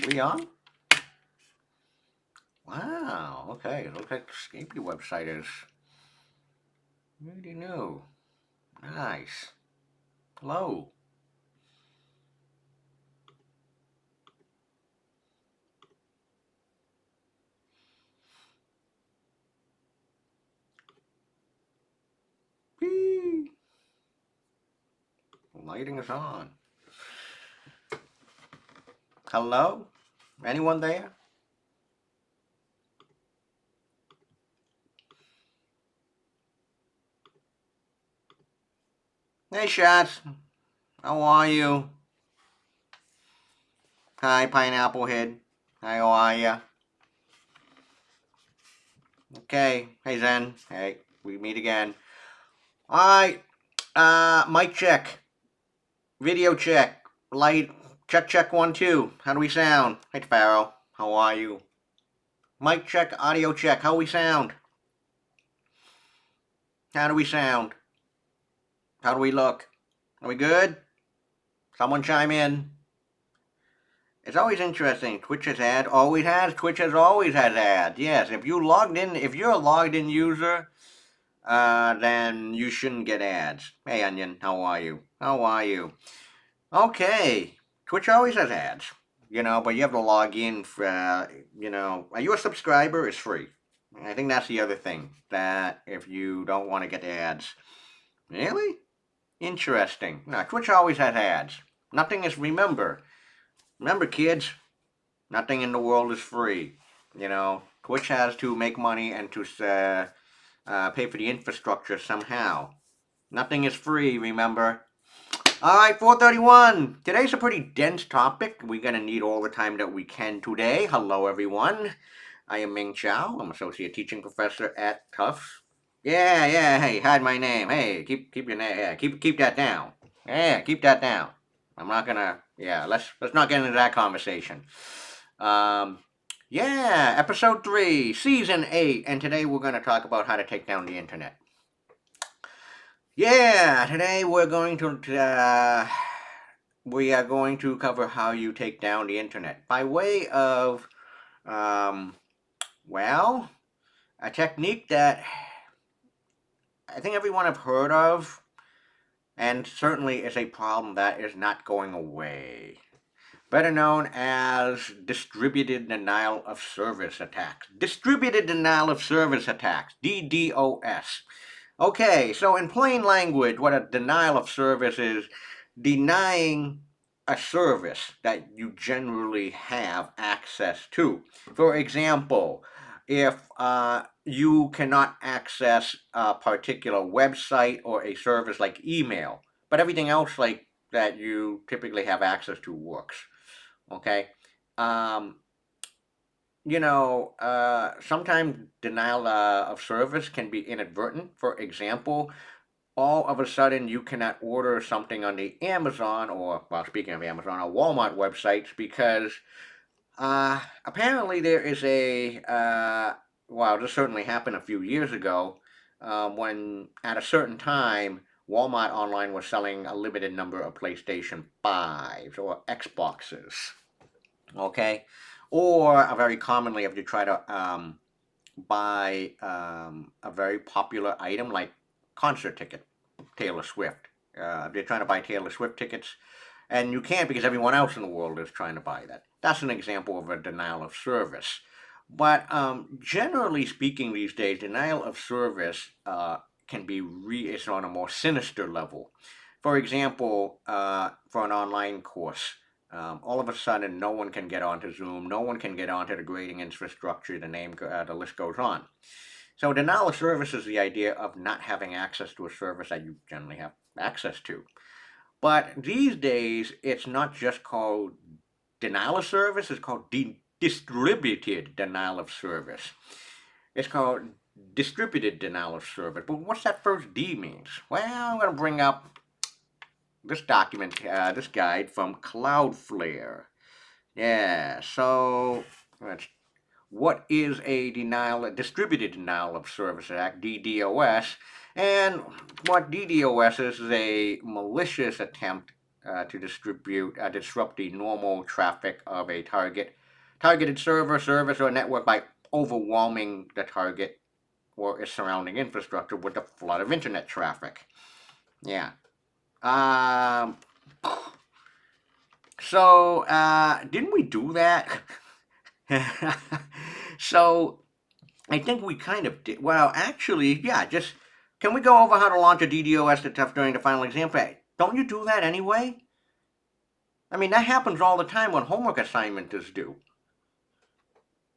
we on? Wow, okay. It looks like the Scapy website is really new. Nice. Hello. Whee! Lighting is on. Hello? Anyone there? Hey, Shots. How are you? Hi, Pineapple Head. How are ya? Okay. Hey, Zen. Hey, we meet again. Alright. Mic check. Video check. Light. Check, check, 1, 2. How do we sound? Hey, Pharaoh. How are you? Mic check, audio check. How we sound? How do we sound? How do we look? Are we good? Someone chime in. It's always interesting. Twitch has always has. Twitch has always had ads. Yes, if you're a logged in user, then you shouldn't get ads. Hey, Onion, how are you? How are you? Okay, Twitch always has ads, but you have to log in for, are you a subscriber? It's free. I think that's the other thing, that if you don't want to get ads. Really? Interesting. No, Twitch always has ads. Nothing is, remember, kids, nothing in the world is free. Twitch has to make money and to pay for the infrastructure somehow. Nothing is free, remember. Alright, 431. Today's a pretty dense topic. We're going to need all the time that we can today. Hello, everyone. I am Ming Chow. I'm Associate Teaching Professor at Tufts. Yeah, hey, hide my name. Hey, keep your name. Yeah, keep that down. Yeah, keep that down. I'm not gonna. Yeah, let's not get into that conversation. Yeah, episode 3, season 8, and today we're gonna talk about how to take down the internet. Yeah, today we are going to cover how you take down the internet by way of, well, a technique that I think everyone have heard of, and certainly is a problem that is not going away. Better known as distributed denial of service attacks. Distributed denial of service attacks, DDoS. Okay, so in plain language, what a denial of service is, denying a service that you generally have access to. For example, if you cannot access a particular website or a service like email, but everything else like that you typically have access to works. Okay. Um, sometimes denial of service can be inadvertent. For example, all of a sudden you cannot order something on the Amazon or, well, speaking of Amazon, or Walmart websites because apparently there is this certainly happened a few years ago when at a certain time Walmart online was selling a limited number of PlayStation 5s or Xboxes. Okay? Or very commonly, if you try to buy a very popular item like concert ticket, Taylor Swift. If you're trying to buy Taylor Swift tickets, and you can't because everyone else in the world is trying to buy that. That's an example of a denial of service. But generally speaking these days, denial of service can be it's on a more sinister level. For example, for an online course, all of a sudden no one can get onto Zoom, no one can get onto the grading infrastructure, the list goes on. So denial of service is the idea of not having access to a service that you generally have access to. But these days, it's not just called denial of service, it's called distributed denial of service. It's called distributed denial of service. But what's that first D means? Well, I'm going to bring up this document, this guide from Cloudflare. Yeah, so what is a distributed denial of service attack, DDoS? And what DDoS is a malicious attempt to disrupt the normal traffic of a target targeted server, service, or network by overwhelming the target or its surrounding infrastructure with a flood of internet traffic. Yeah. Um, so, didn't we do that? So, I think we kind of did. Well, actually, yeah, just can we go over how to launch a DDoS attack during the final exam? Don't you do that anyway? I mean, that happens all the time when homework assignment is due.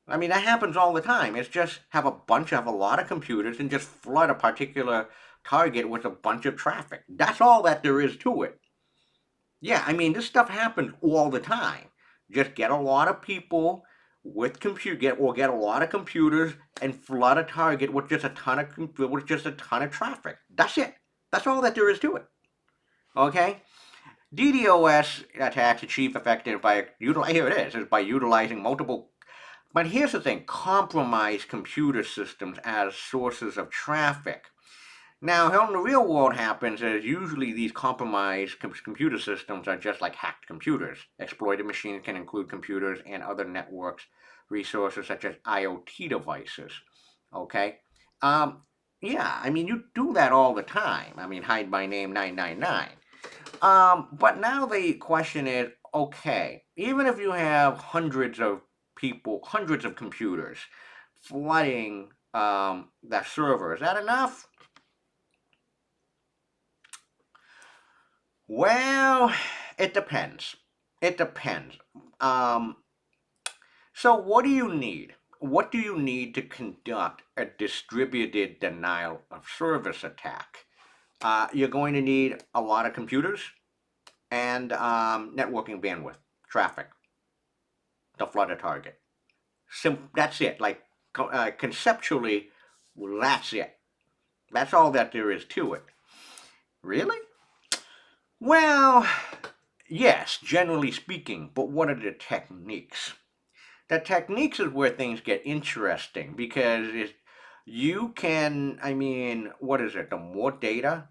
I mean, that happens all the time. It's just have a lot of computers and just flood a particular target with a bunch of traffic. That's all that there is to it. Yeah, I mean, this stuff happens all the time. Just get a lot of people with get a lot of computers and flood a target with just a ton of traffic. That's it. That's all that there is to it. Okay? DDoS attacks achieve effective by here it is by utilizing multiple. But here's the thing: compromise computer systems as sources of traffic. Now, how in the real world happens is usually these compromised computer systems are just like hacked computers. Exploited machines can include computers and other networks resources such as IoT devices. Okay, um, yeah, I mean you do that all the time. I mean hide my name 999. But now the question is, okay, even if you have hundreds of people, hundreds of computers flooding that server, is that enough? Well, it depends. It depends. Um, so what do you need? What do you need to conduct a distributed denial of service attack? You're going to need a lot of computers and networking bandwidth, traffic to flood a target. That's it. Like conceptually, that's it. That's all that there is to it. Really? Well, yes, generally speaking, but what are the techniques? The techniques is where things get interesting because you can, I mean, what is it? The more data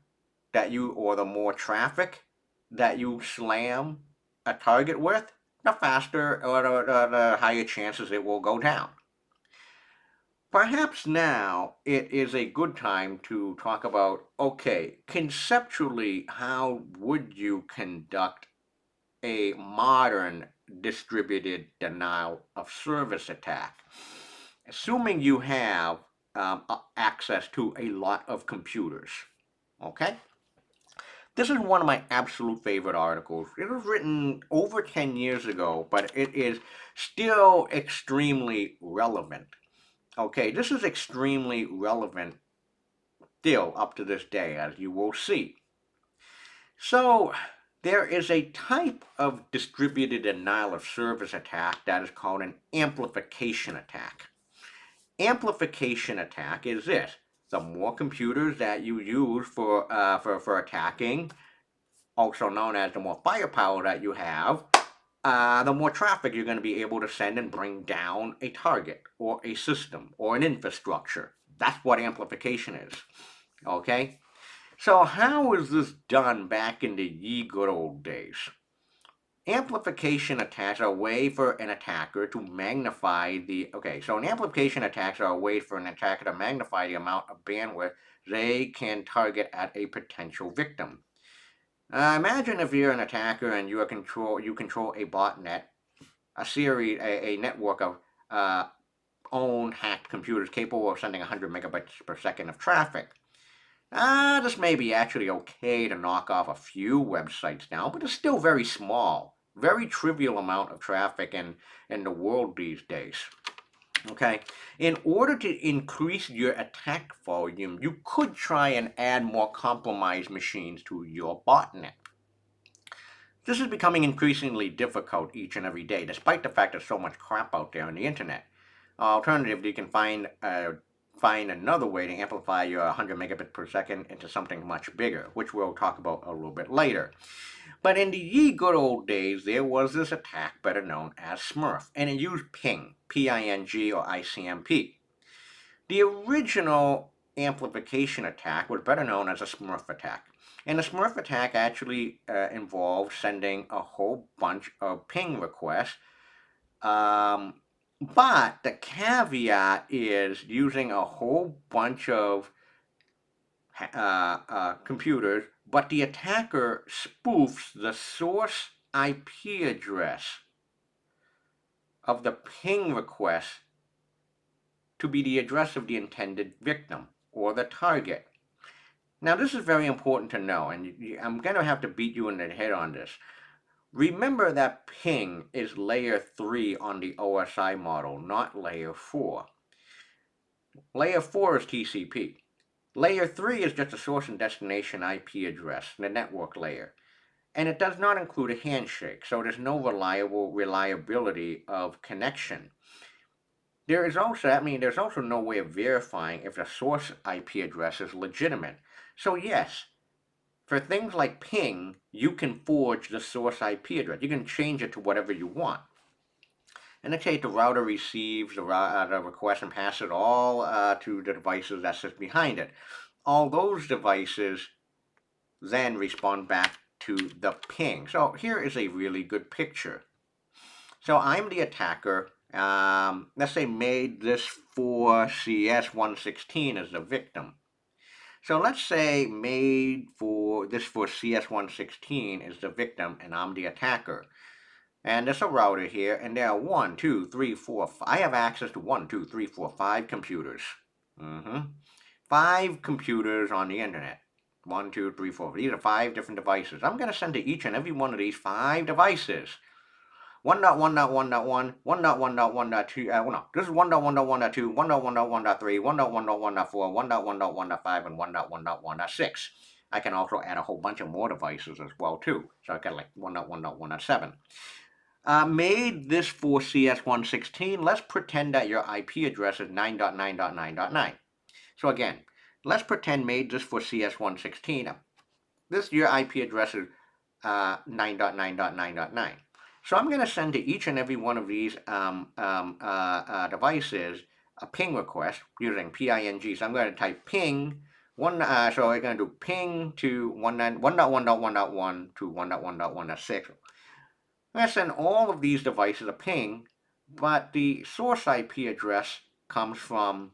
or the more traffic that you slam a target with, the faster or the higher chances it will go down. Perhaps now it is a good time to talk about, okay, conceptually, how would you conduct a modern distributed denial of service attack, assuming you have access to a lot of computers. Okay? This is one of my absolute favorite articles. It was written over 10 years ago, but it is still extremely relevant. Okay, this is extremely relevant still up to this day, as you will see. So, there is a type of distributed denial of service attack that is called an amplification attack. Amplification attack is this: the more computers that you use for attacking, also known as the more firepower that you have, the more traffic you're going to be able to send and bring down a target or a system or an infrastructure. That's what amplification is. Okay? So how was this done back in the ye good old days? Amplification attacks are a way for an attacker to magnify an amplification attacks are a way for an attacker to magnify the amount of bandwidth they can target at a potential victim. Imagine if you're an attacker and you control a botnet, a network of owned hacked computers capable of sending 100 megabytes per second of traffic. This may be actually okay to knock off a few websites now, but it's still very small, very trivial amount of traffic in the world these days. Okay, in order to increase your attack volume, you could try and add more compromised machines to your botnet. This is becoming increasingly difficult each and every day, despite the fact there's so much crap out there on the internet. Alternatively, you can find another way to amplify your 100 megabits per second into something much bigger, which we'll talk about a little bit later. But in the ye good old days, there was this attack better known as Smurf, and it used ping, P-I-N-G or ICMP. The original amplification attack was better known as a Smurf attack. And the Smurf attack actually involved sending a whole bunch of ping requests But the caveat is using a whole bunch of computers, but the attacker spoofs the source IP address of the ping request to be the address of the intended victim or the target. Now, this is very important to know, and I'm going to have to beat you in the head on this. Remember that ping is layer 3 on the OSI model, not layer 4. Layer 4 is TCP. Layer 3 is just a source and destination IP address, the network layer. And it does not include a handshake, so there's no reliability of connection. There's also no way of verifying if the source IP address is legitimate. So yes, for things like ping, you can forge the source IP address. You can change it to whatever you want. In the case the router receives the request and passes it all to the devices that sit behind it. All those devices then respond back to the ping. So here is a really good picture. So I'm the attacker. Let's say made this for CS116 as the victim. So let's say made for this for CS116 is the victim and I'm the attacker. And there's a router here, and there are 1, 2, 3, 4, I have access to 1, 2, 3, 4, 5 computers. 5 computers on the internet. 1, 2, 3, 4. These are 5 different devices. I'm going to send to each and every one of these 5 devices 1.1.1.1, 1.1.1.2, no, this is 1.1.1.2, 1.1.1.3, 1.1.1.4, 1.1.1.5, and 1.1.1.6. I can also add a whole bunch of more devices as well too. So I got like 1.1.1.7. Made this for CS116. Let's pretend that your IP address is 9.9.9.9. So again, let's pretend made this for CS116. Your IP address is 9.9.9.9. So I'm going to send to each and every one of these devices a ping request using PING. So I'm going to type ping. So I'm going to do ping to 1.1.1.1 to 1.1.1.6. I'm going to send all of these devices a ping, but the source IP address comes from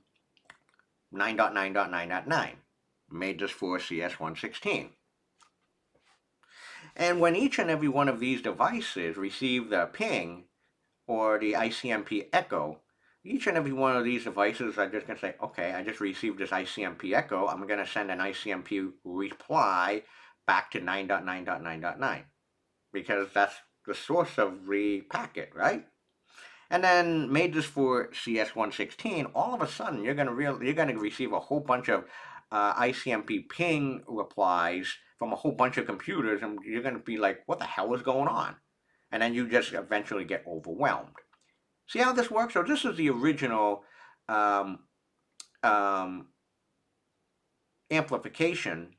9.9.9.9. Made this for CS116. And when each and every one of these devices receive the ping or the ICMP echo, each and every one of these devices are just going to say, okay, I just received this ICMP echo. I'm going to send an ICMP reply back to 9.9.9.9 because that's the source of the packet, right? And then made this for CS116. All of a sudden, you're going to receive a whole bunch of ICMP ping replies from a whole bunch of computers, and you're going to be like, what the hell is going on? And then you just eventually get overwhelmed. See how this works? So this is the original amplification,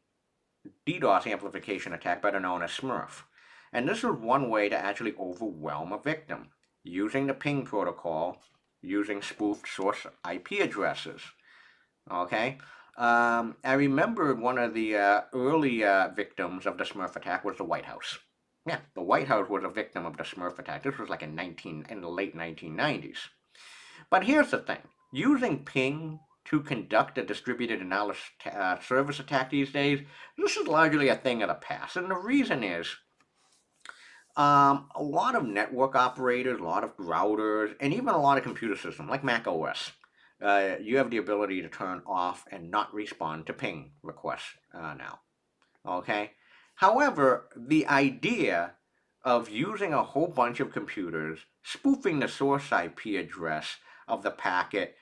DDoS amplification attack, better known as Smurf. And this is one way to actually overwhelm a victim, using the ping protocol, using spoofed source IP addresses. Okay? I remember one of the early victims of the Smurf attack was the White House. Yeah, the White House was a victim of the Smurf attack. This was like in the late 1990s. But here's the thing. Using ping to conduct a distributed analysis service attack these days, this is largely a thing of the past. And the reason is a lot of network operators, a lot of routers, and even a lot of computer systems like Mac OS, you have the ability to turn off and not respond to ping requests now. Okay? However, the idea of using a whole bunch of computers, spoofing the source IP address of the packet,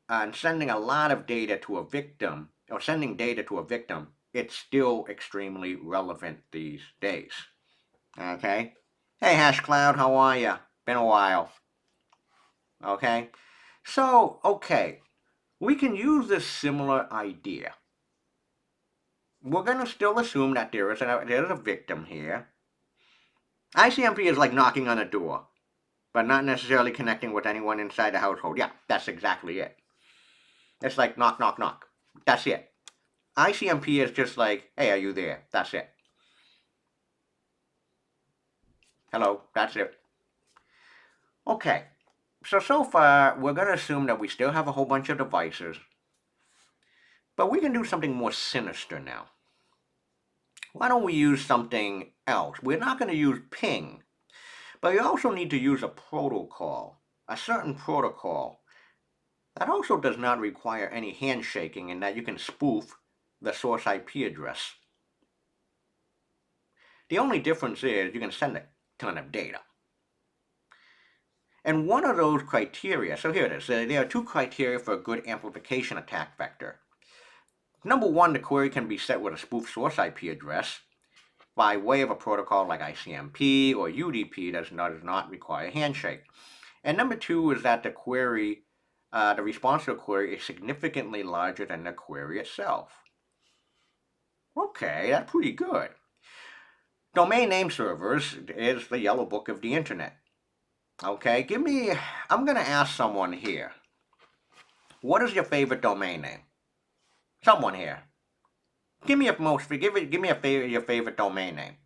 and sending a lot of data to a victim, or sending data to a victim, it's still extremely relevant these days. Okay? Hey, HashCloud, how are ya? Been a while. Okay? So, okay, we can use this similar idea. We're going to still assume that there's a victim here. ICMP is like knocking on a door, but not necessarily connecting with anyone inside the household. Yeah, that's exactly it. It's like knock, knock, knock. That's it. ICMP is just like, hey, are you there? That's it. Hello, that's it. Okay, so far we're going to assume that we still have a whole bunch of devices, but we can do something more sinister now. Why don't we use something else? We're not going to use ping, but you also need to use a protocol, a certain protocol that also does not require any handshaking in that you can spoof the source IP address. The only difference is you can send a ton of data. And one of those criteria, so here it is, there are two criteria for a good amplification attack vector. Number one, the query can be set with a spoof source IP address by way of a protocol like ICMP or UDP that does not require handshake. And number two is that the query, the response to a query is significantly larger than the query itself. Okay, that's pretty good. Domain name servers is the yellow book of the internet. Okay, I'm going to ask someone here. What is your favorite domain name? Someone here. Give me your favorite domain name.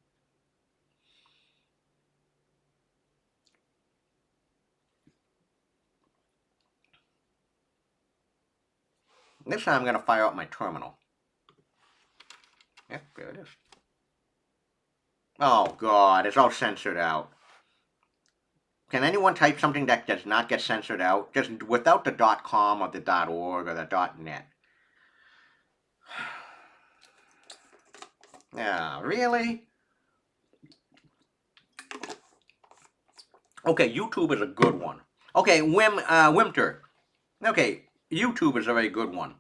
This time I'm going to fire up my terminal. Yep, there it is. Oh God, it's all censored out. Can anyone type something that does not get censored out? Just without the .com or the .org or the .net. Yeah, really? Okay, YouTube is a good one. Okay, Wimter. Okay, YouTube is a very good one.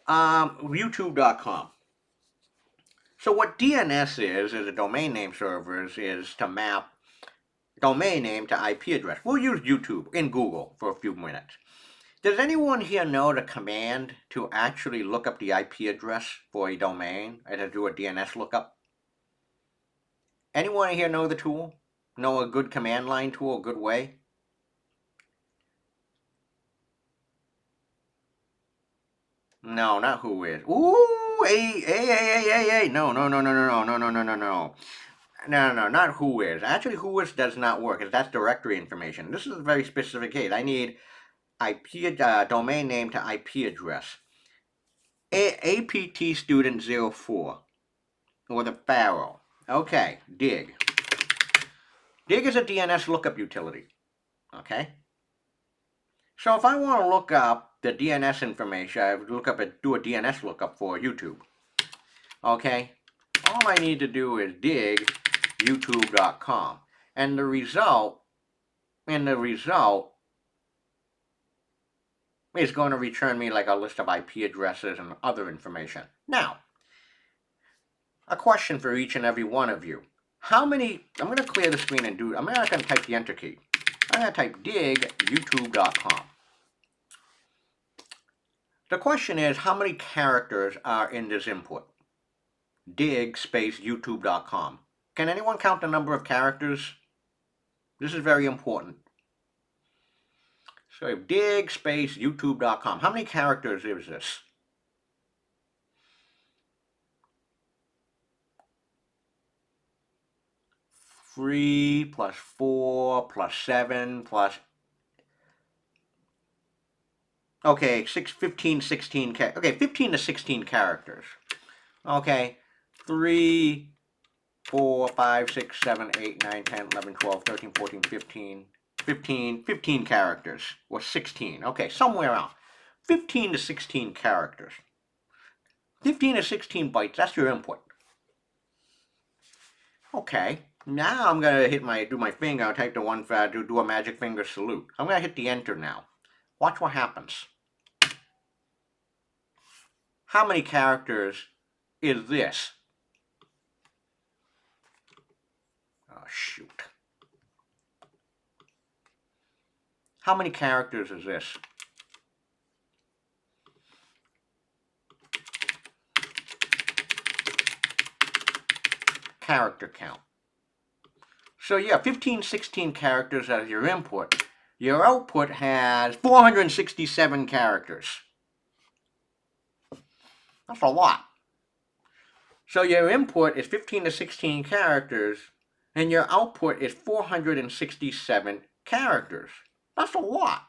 YouTube.com. So what DNS is a domain name servers, is to map domain name to IP address. We'll use YouTube in Google for a few minutes. Does anyone here know the command to actually look up the IP address for a domain and to do a DNS lookup? Anyone here know the tool? Know a good command line tool, a good way? No, not who is. Ooh, hey. No. No, not who is. Actually, who is does not work, because that's directory information. This is a very specific case. I need IP domain name to IP address. APT student 04 or the Pharaoh. Okay, dig. Dig is a DNS lookup utility. Okay. So if I want to look up the DNS information, I do a DNS lookup for YouTube. Okay. All I need to do is dig youtube.com, and the result is going to return me like a list of IP addresses and other information. Now, a question for each and every one of you. I'm going to clear the screen and I'm not going to type the enter key. I'm going to type dig youtube.com. The question is, how many characters are in this input? Dig space youtube.com. Can anyone count the number of characters? This is very important. So dig space youtube.com. How many characters is this? 3 plus 4 plus 7 plus... Okay, 15 to 16 characters. Okay, 3, 4, 5, 6, 7, 8, 9, 10, 11, 12, 13, 14, 15 characters. Or 16. Okay, somewhere around. 15 to 16 characters. 15 to 16 bytes, that's your input. Okay, now I'm going to do my finger, I'll type the one, do a magic finger salute. I'm going to hit the enter now. Watch what happens. How many characters is this? Oh, shoot. How many characters is this? Character count. So yeah, 15, 16 characters as your input. Your output has 467 characters. That's a lot. So your input is 15 to 16 characters, and your output is 467 characters. That's a lot.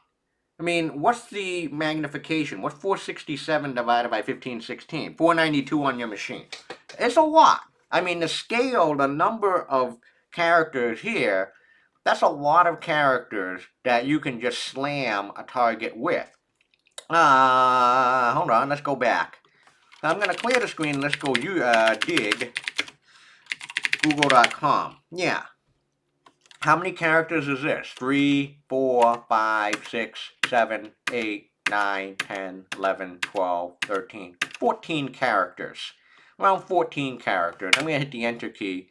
I mean, what's the magnification? What's 467 divided by 1516? 492 on your machine. It's a lot. I mean, the scale, the number of characters here, that's a lot of characters that you can just slam a target with. Hold on, let's go back. I'm going to clear the screen. Let's go dig google.com. Yeah. How many characters is this? 3, 4, 5, 6, 7, 8, 9, 10, 11, 12, 13, 14 characters. Around 14 characters. I'm going to hit the enter key.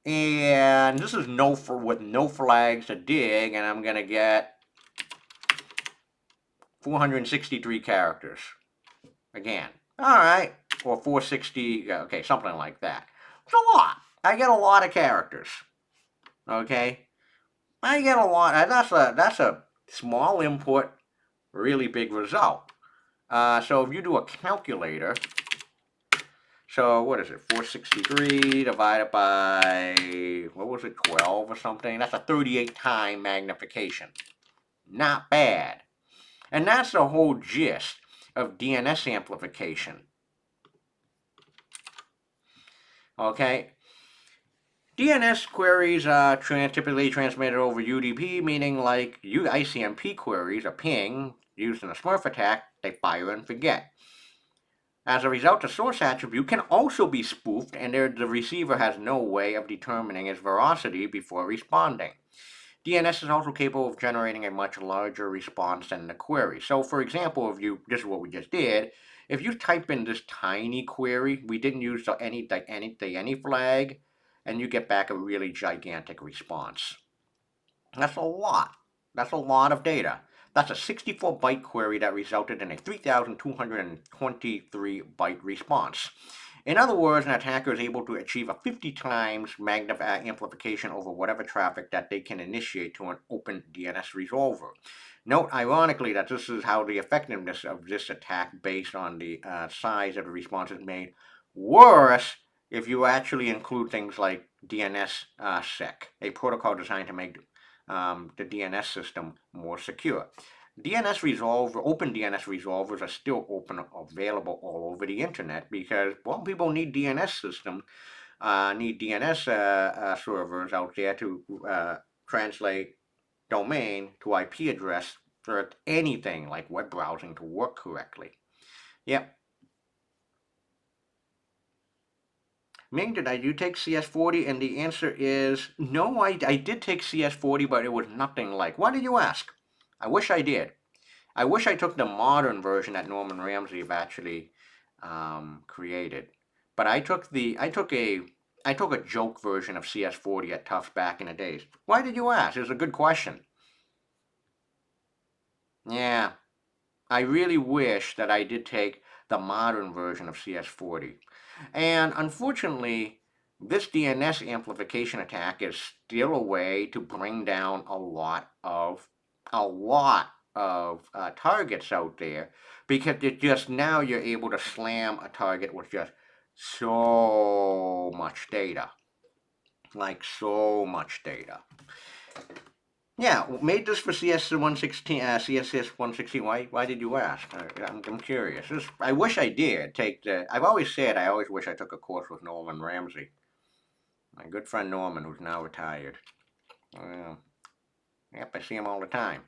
And this is with no flags to dig, and I'm going to get 463 characters. Again. Alright. Or 460, okay, something like that. It's a lot. I get a lot of characters. Okay? I get a lot. That's a small input, really big result. So if you do a calculator, so what is it? 463 divided by, what was it, 12 or something? That's a 38 time magnification. Not bad. And that's the whole gist of DNS amplification. Okay? DNS queries are typically transmitted over UDP, meaning like ICMP queries, a ping, used in a Smurf attack, they fire and forget. As a result, the source attribute can also be spoofed, and the receiver has no way of determining its veracity before responding. DNS is also capable of generating a much larger response than the query. So, for example, this is what we just did. If you type in this tiny query, we didn't use any flag, and you get back a really gigantic response. That's a lot. That's a lot of data. That's a 64-byte query that resulted in a 3,223 byte response. In other words, an attacker is able to achieve a 50 times amplification over whatever traffic that they can initiate to an open DNS resolver. Note, ironically, that this is how the effectiveness of this attack based on the size of the response is made worse if you actually include things like DNSSEC, a protocol designed to make the DNS system more secure. Open DNS resolvers are still available all over the internet because, well, people need DNS systems, need DNS servers out there to translate domain to IP address for anything like web browsing to work correctly. Yep. Ming, did you take CS40? And the answer is no, I did take CS40, but it was nothing like. Why did you ask? I wish I did. I wish I took the modern version that Norman Ramsey actually created. But I took a joke version of CS40 at Tufts back in the days. Why did you ask? It's a good question. Yeah, I really wish that I did take the modern version of CS40. And unfortunately, this DNS amplification attack is still a way to bring down a lot of targets out there, because now you're able to slam a target with just so much data. Like so much data. Yeah, made this for CS116, CSS116. Why did you ask? I'm curious. I wish I did take the. I've always said I always wish I took a course with Norman Ramsey, my good friend Norman, who's now retired. Yep, I see him all the time.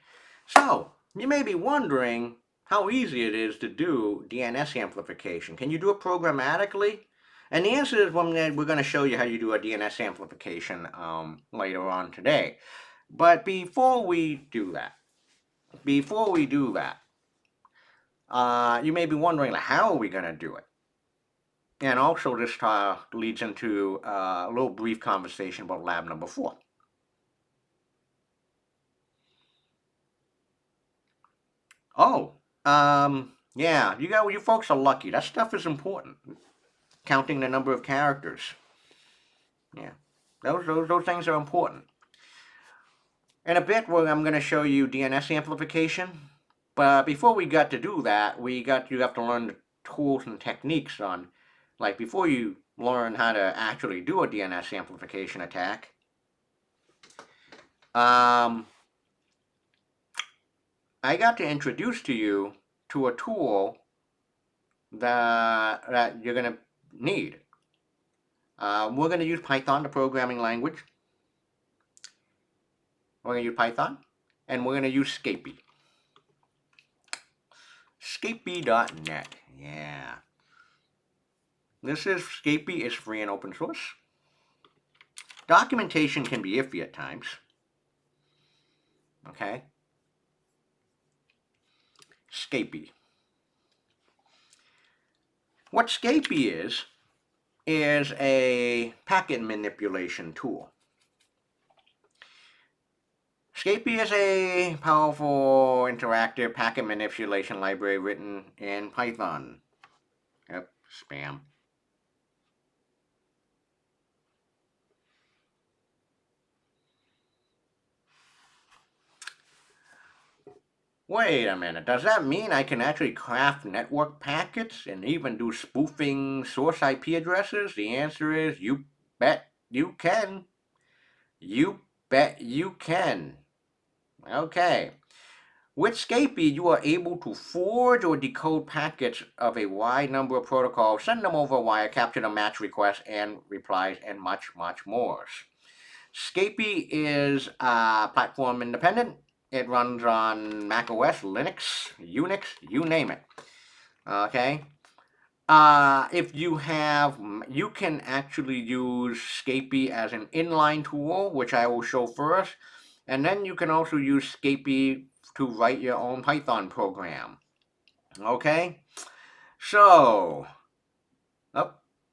So you may be wondering how easy it is to do DNS amplification. Can you do it programmatically? And the answer is we're going to show you how you do a DNS amplification later on today. But before we do that, you may be wondering, how are we going to do it? And also this leads into a little brief conversation about lab number 4. Oh, yeah, you folks are lucky. That stuff is important. Counting the number of characters. Yeah, those things are important. In a bit, I'm going to show you DNS amplification. But before we got to do that, you have to learn the tools and techniques on, like before you learn how to actually do a DNS amplification attack, I got to introduce to you to a tool that you're going to need. We're going to use Python, the programming language. We're going to use Python, and we're going to use Scapy. Scapy.net. Yeah. Scapy is free and open source. Documentation can be iffy at times. Okay. Scapy. What Scapy is a packet manipulation tool. Scapy is a powerful interactive packet manipulation library written in Python. Yep, spam. Wait a minute, does that mean I can actually craft network packets and even do spoofing source IP addresses? The answer is you bet you can. You bet you can. Okay. With Scapy, you are able to forge or decode packets of a wide number of protocols, send them over wire, capture the match requests and replies, and much, much more. Scapy is platform independent. It runs on Mac OS, Linux, Unix, you name it. Okay. If you can actually use Scapy as an inline tool, which I will show first, and then you can also use Scapy to write your own Python program. Okay. So,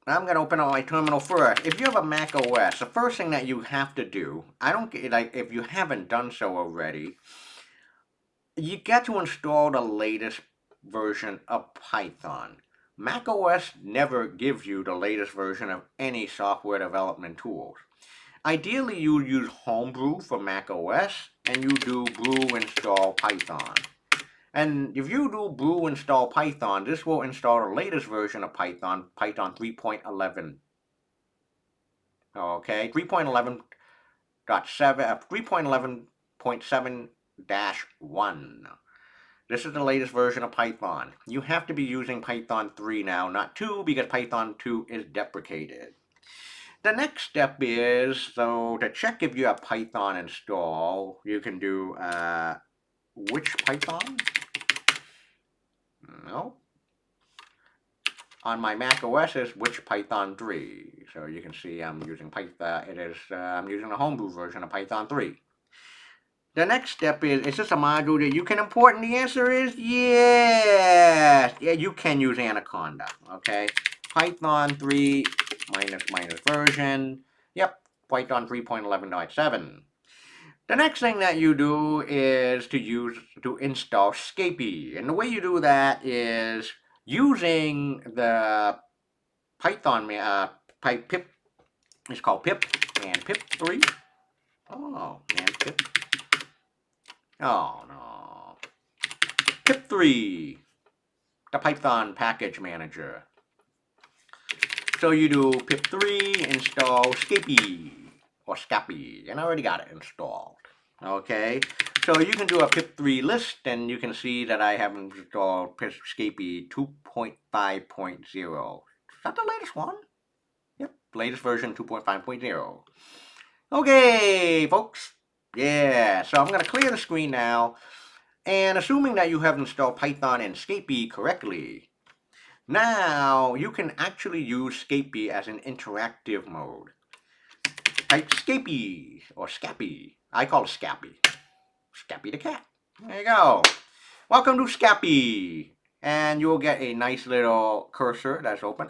I'm going to open up my terminal first. If you have a Mac OS, the first thing that you have to do, if you haven't done so already, you got to install the latest version of Python. Mac OS never gives you the latest version of any software development tools. Ideally, you use Homebrew for Mac OS, and you do brew install Python. And if you do brew install Python, this will install the latest version of Python, Python 3.11. Okay, 3.11.7-1. This is the latest version of Python. You have to be using Python 3 now, not 2, because Python 2 is deprecated. The next step is, so to check if you have Python installed, you can do which Python? No. On my Mac OS is which Python 3. So you can see I'm using Python. I'm using the homebrew version of Python 3. The next step is this a module that you can import? And the answer is yes. Yeah, you can use Anaconda. Okay. Python 3 minus version. Yep. Python 3.11.7. The next thing that you do is to install Scapy. And the way you do that is using the Python pip. It's called pip and pip3. Oh, and pip. Oh no. Pip3, the Python package manager. So you do pip3 install Scapy or Scapy, and I already got it installed. Okay, so you can do a pip3 list, and you can see that I have installed Scapy 2.5.0. Is that the latest one? Yep, latest version 2.5.0. Okay, folks. Yeah, so I'm going to clear the screen now, and assuming that you have installed Python and Scapy correctly, now you can actually use Scapy as an interactive mode. Type Scapy or Scapy. I call it Scapy. Scapy the cat. There you go. Welcome to Scapy. And you'll get a nice little cursor that's open.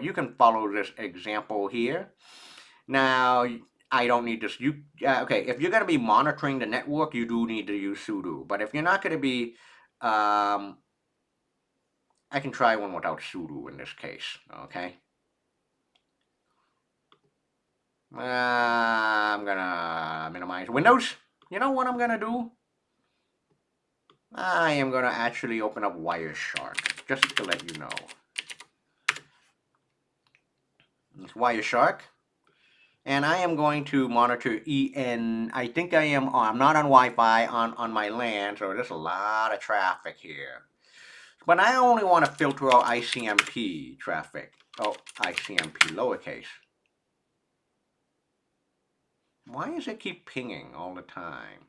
You can follow this example here. Now, I don't need this. Okay, if you're going to be monitoring the network, you do need to use sudo. But if you're not going to be, I can try one without sudo in this case, okay? I'm going to minimize Windows. You know what I'm going to do? I am going to actually open up Wireshark, just to let you know. It's Wireshark. And I am going to monitor EN. I think I am on, I'm not on Wi-Fi on my LAN, so there's a lot of traffic here. But I only want to filter out ICMP traffic. Oh, ICMP lowercase. Why does it keep pinging all the time?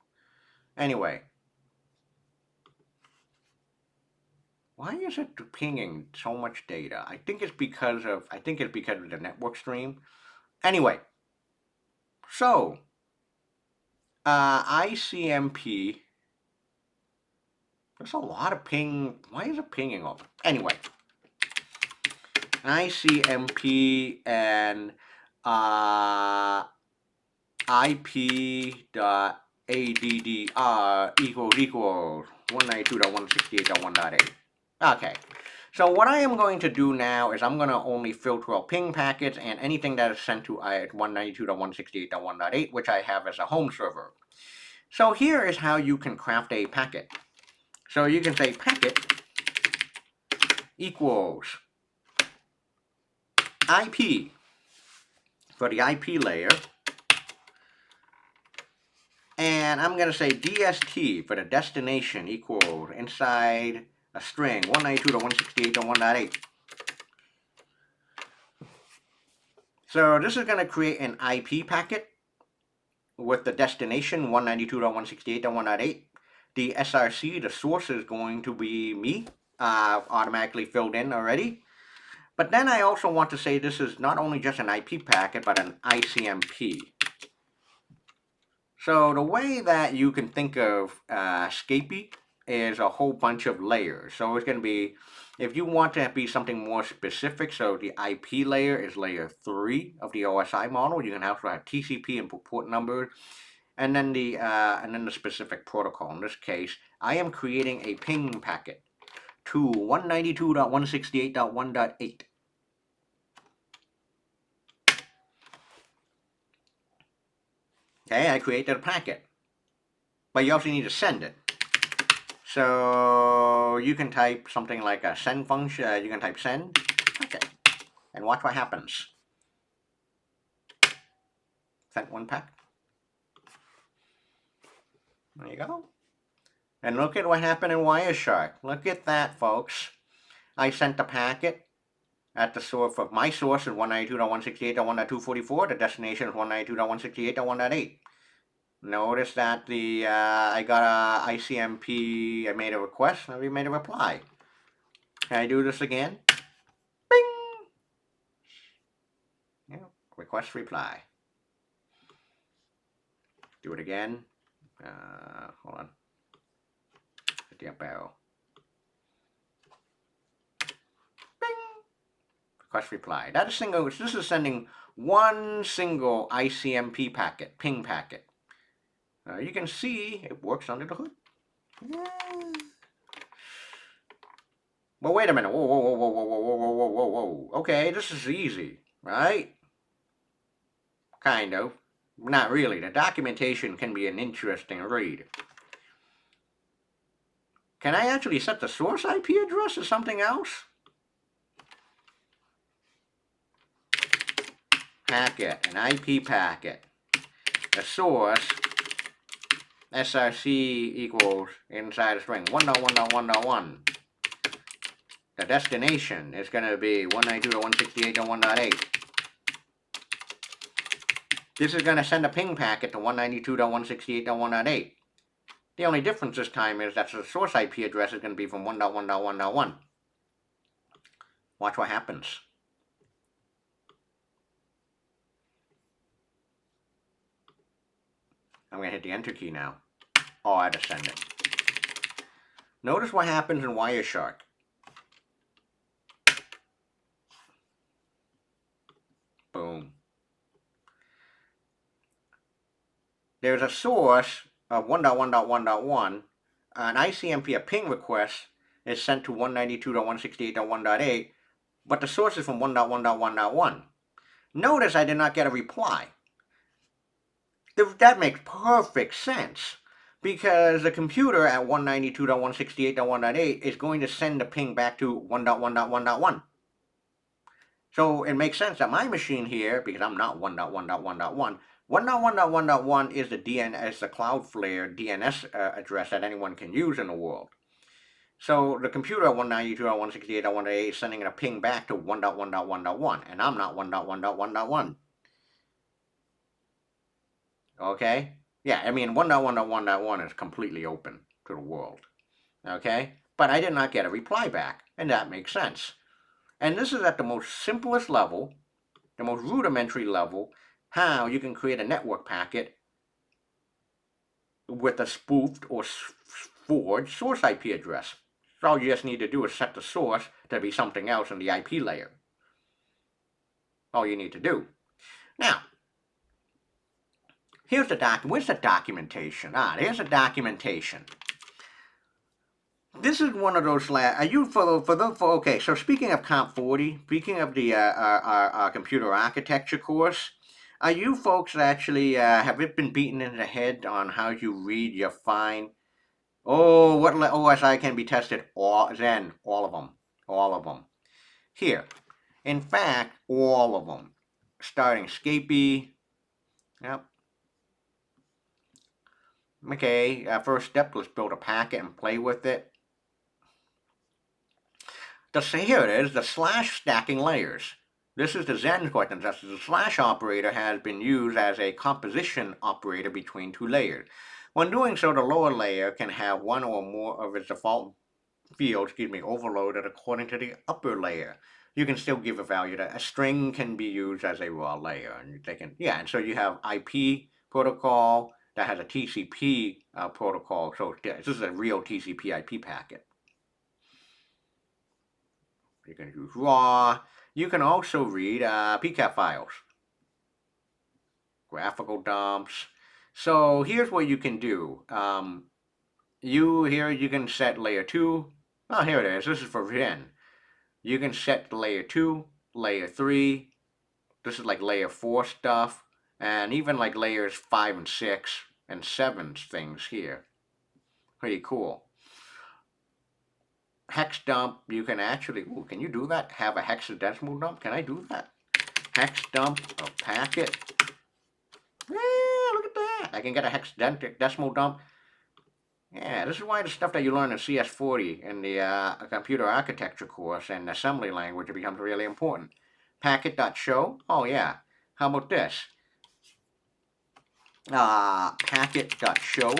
Anyway. Why is it pinging so much data? I think it's because of the network stream. Anyway, so ICMP. There's a lot of ping. Why is it pinging all? Anyway, ICMP and IP.addr equals 192.168.1.8. Okay. So what I am going to do now is I'm going to only filter out ping packets and anything that is sent to 192.168.1.8, which I have as a home server. So here is how you can craft a packet. So you can say packet equals IP for the IP layer. And I'm going to say DST for the destination equals inside a string 192.168.1.8. So this is going to create an IP packet with the destination 192.168.1.8. The SRC, the source, is going to be me, automatically filled in already. But then I also want to say this is not only just an IP packet, but an ICMP. So the way that you can think of Scapy is a whole bunch of layers. So it's going to be, if you want to be something more specific, so the IP layer is layer 3 of the OSI model. You can also have TCP and port numbers, and then the specific protocol. In this case, I am creating a ping packet to 192.168.1.8. Okay, I created a packet, but you also need to send it. So you can type something like a send function. You can type send, okay, and watch what happens. Sent one pack. There you go. And look at what happened in Wireshark. Look at that, folks. I sent the packet at the source of my source is 192.168.1.244. The destination is 192.168.1.8. Notice that I got a ICMP. I made a request and we made a reply. Can I do this again? Bing! Yeah, request reply. Do it again. Hold on. Hit the up arrow. Bing! Request reply. That is single. This is sending one single ICMP packet, ping packet. You can see it works under the hood. Yeah. Well, wait a minute. Whoa, whoa, whoa, whoa, whoa, whoa, whoa, whoa, whoa, whoa. Okay, this is easy, right? Kind of. Not really. The documentation can be an interesting read. Can I actually set the source IP address as something else? Packet, an IP packet. The source, SRC equals inside a string 1.1.1.1. The destination is going to be 192.168.1.8. This is going to send a ping packet to 192.168.1.8. The only difference this time is that the source IP address is going to be from 1.1.1.1. Watch what happens. I'm going to hit the enter key now. Oh, I had to send it. Notice what happens in Wireshark. Boom. There's a source of 1.1.1.1. An ICMP, a ping request, is sent to 192.168.1.8, but the source is from 1.1.1.1. Notice I did not get a reply. That makes perfect sense, because the computer at 192.168.1.8 is going to send the ping back to 1.1.1.1. So it makes sense that my machine here, because I'm not 1.1.1.1, 1.1.1.1 is the DNS, the Cloudflare DNS address that anyone can use in the world. So the computer at 192.168.1.8 is sending a ping back to 1.1.1.1, and I'm not 1.1.1.1. Okay? Yeah, I mean 1.1.1.1 is completely open to the world. Okay? But I did not get a reply back, and that makes sense. And this is at the most simplest level, the most rudimentary level, how you can create a network packet with a spoofed or forged source IP address. So all you just need to do is set the source to be something else in the IP layer. All you need to do. Now, here's the where's the documentation? There's the documentation. This is one of those are you okay, so speaking of Comp 40, speaking of the our computer architecture course, are you folks actually have it been beaten in the head on how you read your fine? Oh, what OSI can be tested? All of them, all of them. Here, in fact, all of them, starting Scapy. Yep. Okay. First step, let's build a packet and play with it. Here it is, the slash stacking layers. This is the Zen question. The slash operator has been used as a composition operator between two layers. When doing so, the lower layer can have one or more of its default fields, overloaded according to the upper layer. You can still give a value that a string can be used as a raw layer, and and so you have IP protocol that has a TCP protocol. So this is a real TCP IP packet. You can use raw. You can also read PCAP files, graphical dumps. So here's what you can do. You can set layer 2. Oh, here it is. This is for Zen. You can set layer 2, layer 3. This is like layer 4 stuff. And even like layers 5 and 6 and 7 things here. Pretty cool. Hex dump, you can actually, can you do that? Have a hexadecimal dump? Can I do that? Hex dump a packet. Yeah, look at that. I can get a hexadecimal dump. Yeah, this is why the stuff that you learn in CS40 in the computer architecture course and assembly language becomes really important. Packet.show. Oh, yeah. How about this? Packet.show.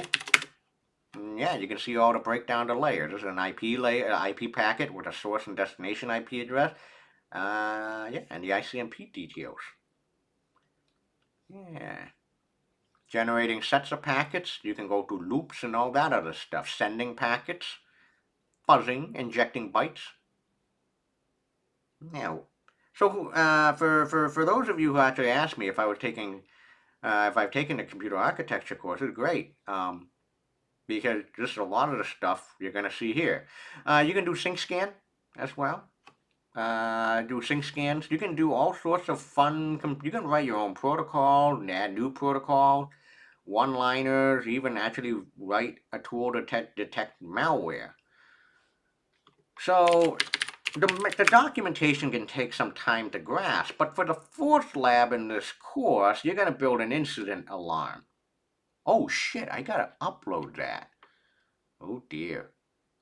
Yeah, you can see all the breakdown to layers. This is an IP layer, IP packet with a source and destination IP address. And the ICMP details. Yeah. Generating sets of packets. You can go to loops and all that other stuff. Sending packets. Fuzzing, injecting bytes. Now, so for those of you who actually asked me if I was taking, if I've taken the computer architecture course, it's great. Because just a lot of the stuff you're going to see here. You can do sync scan as well. Do sync scans. You can do all sorts of fun. You can write your own protocol, add new protocol, one-liners, even actually write a tool to detect malware. So the documentation can take some time to grasp, but for the fourth lab in this course, you're going to build an incident alarm. Oh shit, I gotta upload that. Oh dear.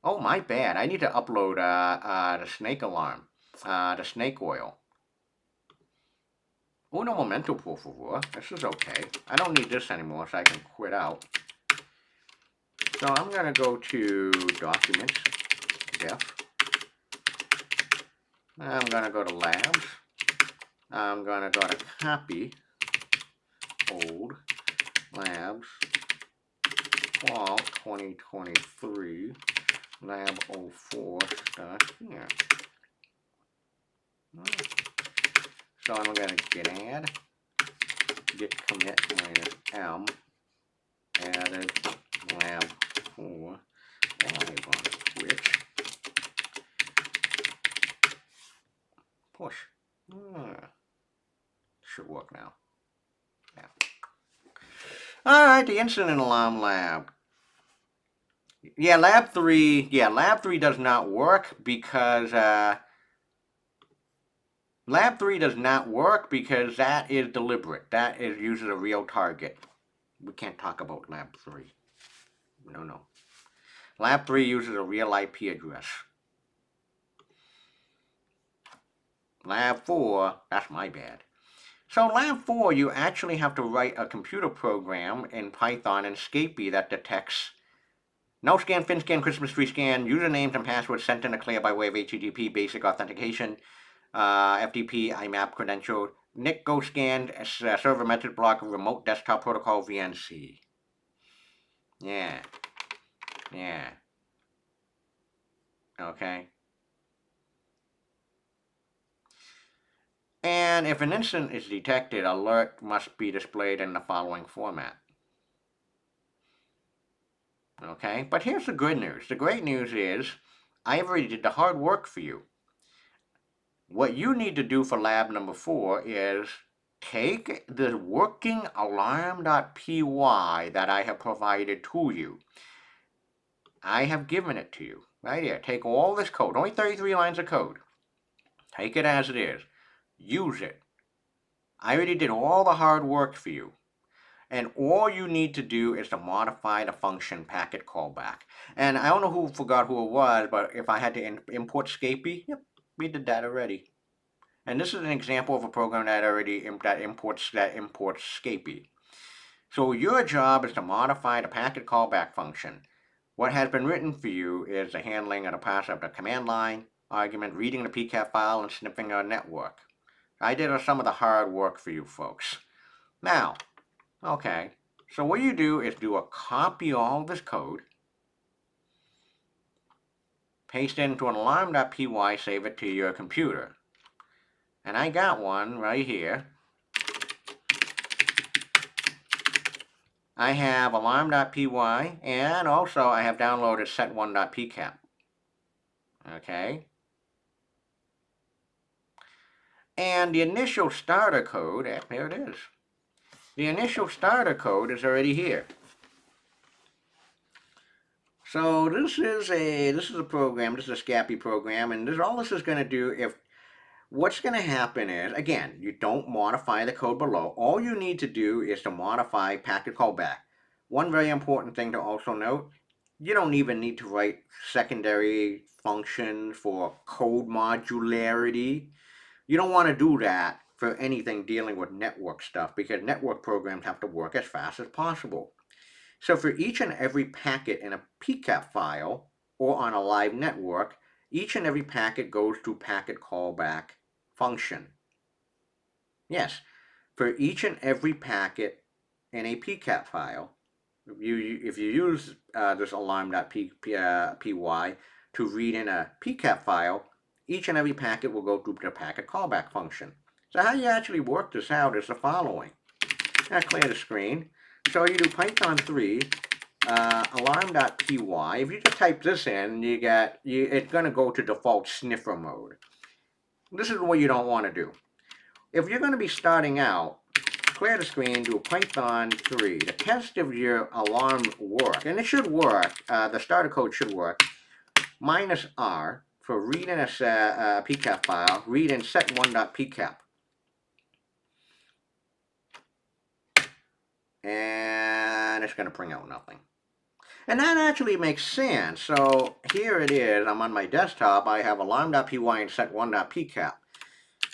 Oh, my bad. I need to upload the snake alarm, the snake oil. Uno momento, por favor. This is okay. I don't need this anymore, so I can quit out. So I'm going to go to Documents, Def. I'm going to go to Labs. I'm going to go to Copy, Old, Labs, Fall 2023, Lab 04, start here. So I'm going to git add, git commit -m, added lab 4, live on Twitch, push. Should work now. Yeah. Alright, the incident alarm lab. Yeah, lab 3 does not work because Lab 3 does not work because that is deliberate. That is uses a real target. We can't talk about Lab 3. No. Lab 3 uses a real IP address. Lab 4, that's my bad. So Lab 4, you actually have to write a computer program in Python and Scapy that detects no scan, fin scan, Christmas tree scan, usernames and passwords sent in a clear by way of HTTP basic authentication, FTP, IMAP credential, NIC go scan, server message block, remote desktop protocol, VNC. Yeah. Okay. And if an incident is detected, alert must be displayed in the following format. Okay, but here's the good news. The great news is I already did the hard work for you. What you need to do for lab number 4 is take the working alarm.py that I have provided to you. I have given it to you. Right here. Take all this code, only 33 lines of code. Take it as it is. Use it. I already did all the hard work for you. And all you need to do is to modify the function packet callback. And I don't know who forgot who it was, but if I had to import Scapy, yep, we did that already. And this is an example of a program that already imports Scapy. So your job is to modify the packet callback function. What has been written for you is the handling of the parsing of the command line, argument, reading the PCAP file, and sniffing a network. I did some of the hard work for you folks. Now, okay, so what you do is do a copy of all this code, paste it into an alarm.py, save it to your computer. And I got one right here. I have alarm.py, and also I have downloaded set1.pcap. Okay. And the initial starter code, there it is. The initial starter code is already here. So this is a program, this is a Scapy program, and all this is going to do, what's going to happen is, again, you don't modify the code below. All you need to do is to modify packet callback. One very important thing to also note, you don't even need to write secondary functions for code modularity. You don't want to do that for anything dealing with network stuff because network programs have to work as fast as possible. So for each and every packet in a PCAP file or on a live network, each and every packet goes to packet callback function. Yes, for each and every packet in a PCAP file, if you use this alarm.py to read in a PCAP file, each and every packet will go to the packet callback function. So how you actually work this out is the following. Now clear the screen. So you do Python 3 alarm.py. If you just type this in, it's going to go to default sniffer mode. This is what you don't want to do. If you're going to be starting out, clear the screen, do Python 3 to test if your alarm work, and it should work. The starter code should work. -R for read in a PCAP file, read in set1.pcap. And it's going to bring out nothing. And that actually makes sense. So here it is. I'm on my desktop. I have alarm.py and set1.pcap.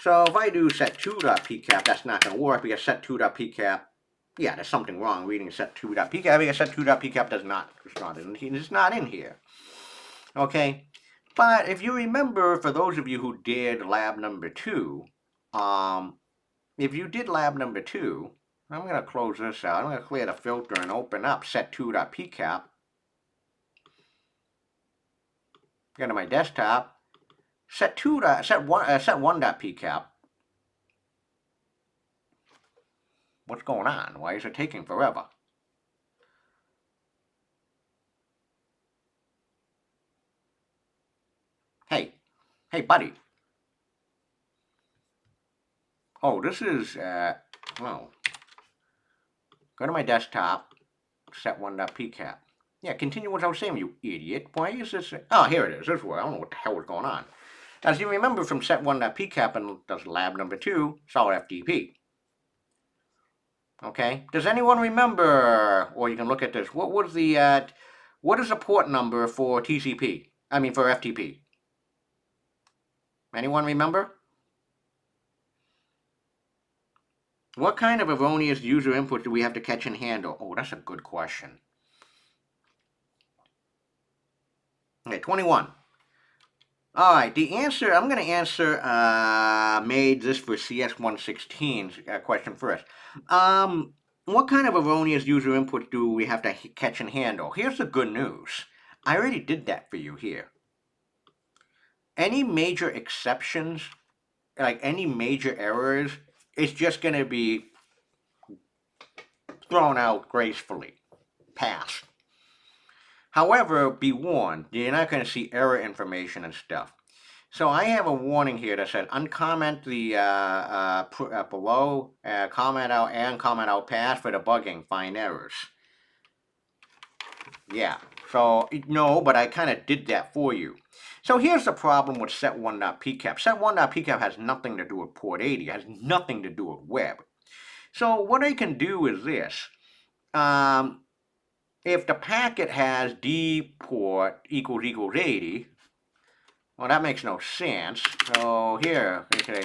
So if I do set2.pcap, that's not going to work because set2.pcap, yeah, there's something wrong reading set2.pcap because set2.pcap it's not in here. Okay, but if you remember, for those of you who did lab number 2, if you did lab number 2, I'm going to close this out. I'm going to clear the filter and open up set2.pcap. Go to my desktop. Set1.pcap. What's going on? Why is it taking forever? Hey, buddy. Oh, this is, well, go to my desktop, set1.pcap. Yeah, continue what I was saying, you idiot. Why is this? Oh, here it is. This is where I don't know what the hell was going on. As you remember from set1.pcap and that's lab number 2, it's all FTP. Okay, does anyone remember, or you can look at this, what is the port number for TCP? I mean for FTP? Anyone remember? What kind of erroneous user input do we have to catch and handle? Oh, that's a good question. Okay, 21. All right, the answer, I'm going to answer, made this for CS116's question first. What kind of erroneous user input do we have to catch and handle? Here's the good news. I already did that for you here. Any major exceptions, like any major errors, it's just going to be thrown out gracefully. Pass. However, be warned, you're not going to see error information and stuff. So I have a warning here that says uncomment the below, comment out and comment out pass for debugging, find errors. Yeah, so no, but I kind of did that for you. So here's the problem with set1.pcap. Set1.pcap has nothing to do with port 80, it has nothing to do with web. So what I can do is this. If the packet has D port equals 80, well, that makes no sense. So here, okay,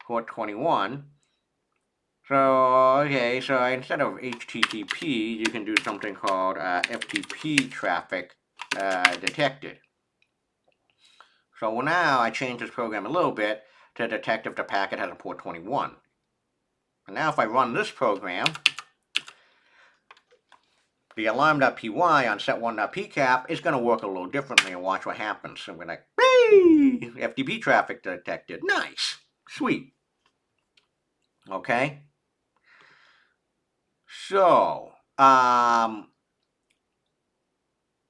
port 21. So, okay, so instead of HTTP, you can do something called FTP traffic detected. So now I change this program a little bit to detect if the packet has a port 21. And now if I run this program, the alarm.py on set1.pcap is going to work a little differently, and watch what happens. So I'm going to, hey, FTP traffic detected. Nice. Sweet. Okay. So,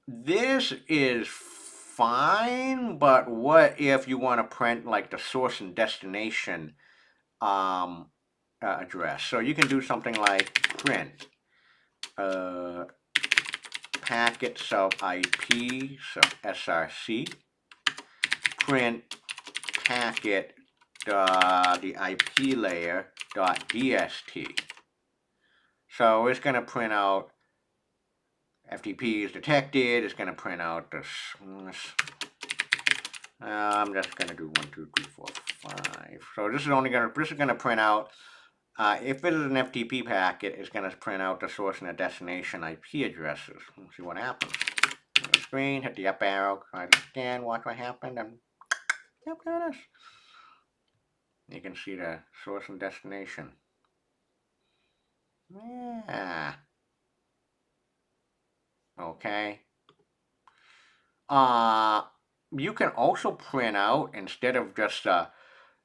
this is fine, but what if you want to print like the source and destination address? So you can do something like print packet sub IP, so SRC, print packet the IP layer .dst. So it's going to print out FTP is detected. It's going to print out this. I'm just going to do 1, 2, 3, 4, 5. So this is going to print out. If it is an FTP packet, it's going to print out the source and the destination IP addresses. Let's see what happens. On the screen, hit the up arrow, try to scan, watch what happened, and yep, there it is. You can see the source and destination. Yeah. Okay. You can also print out, instead of just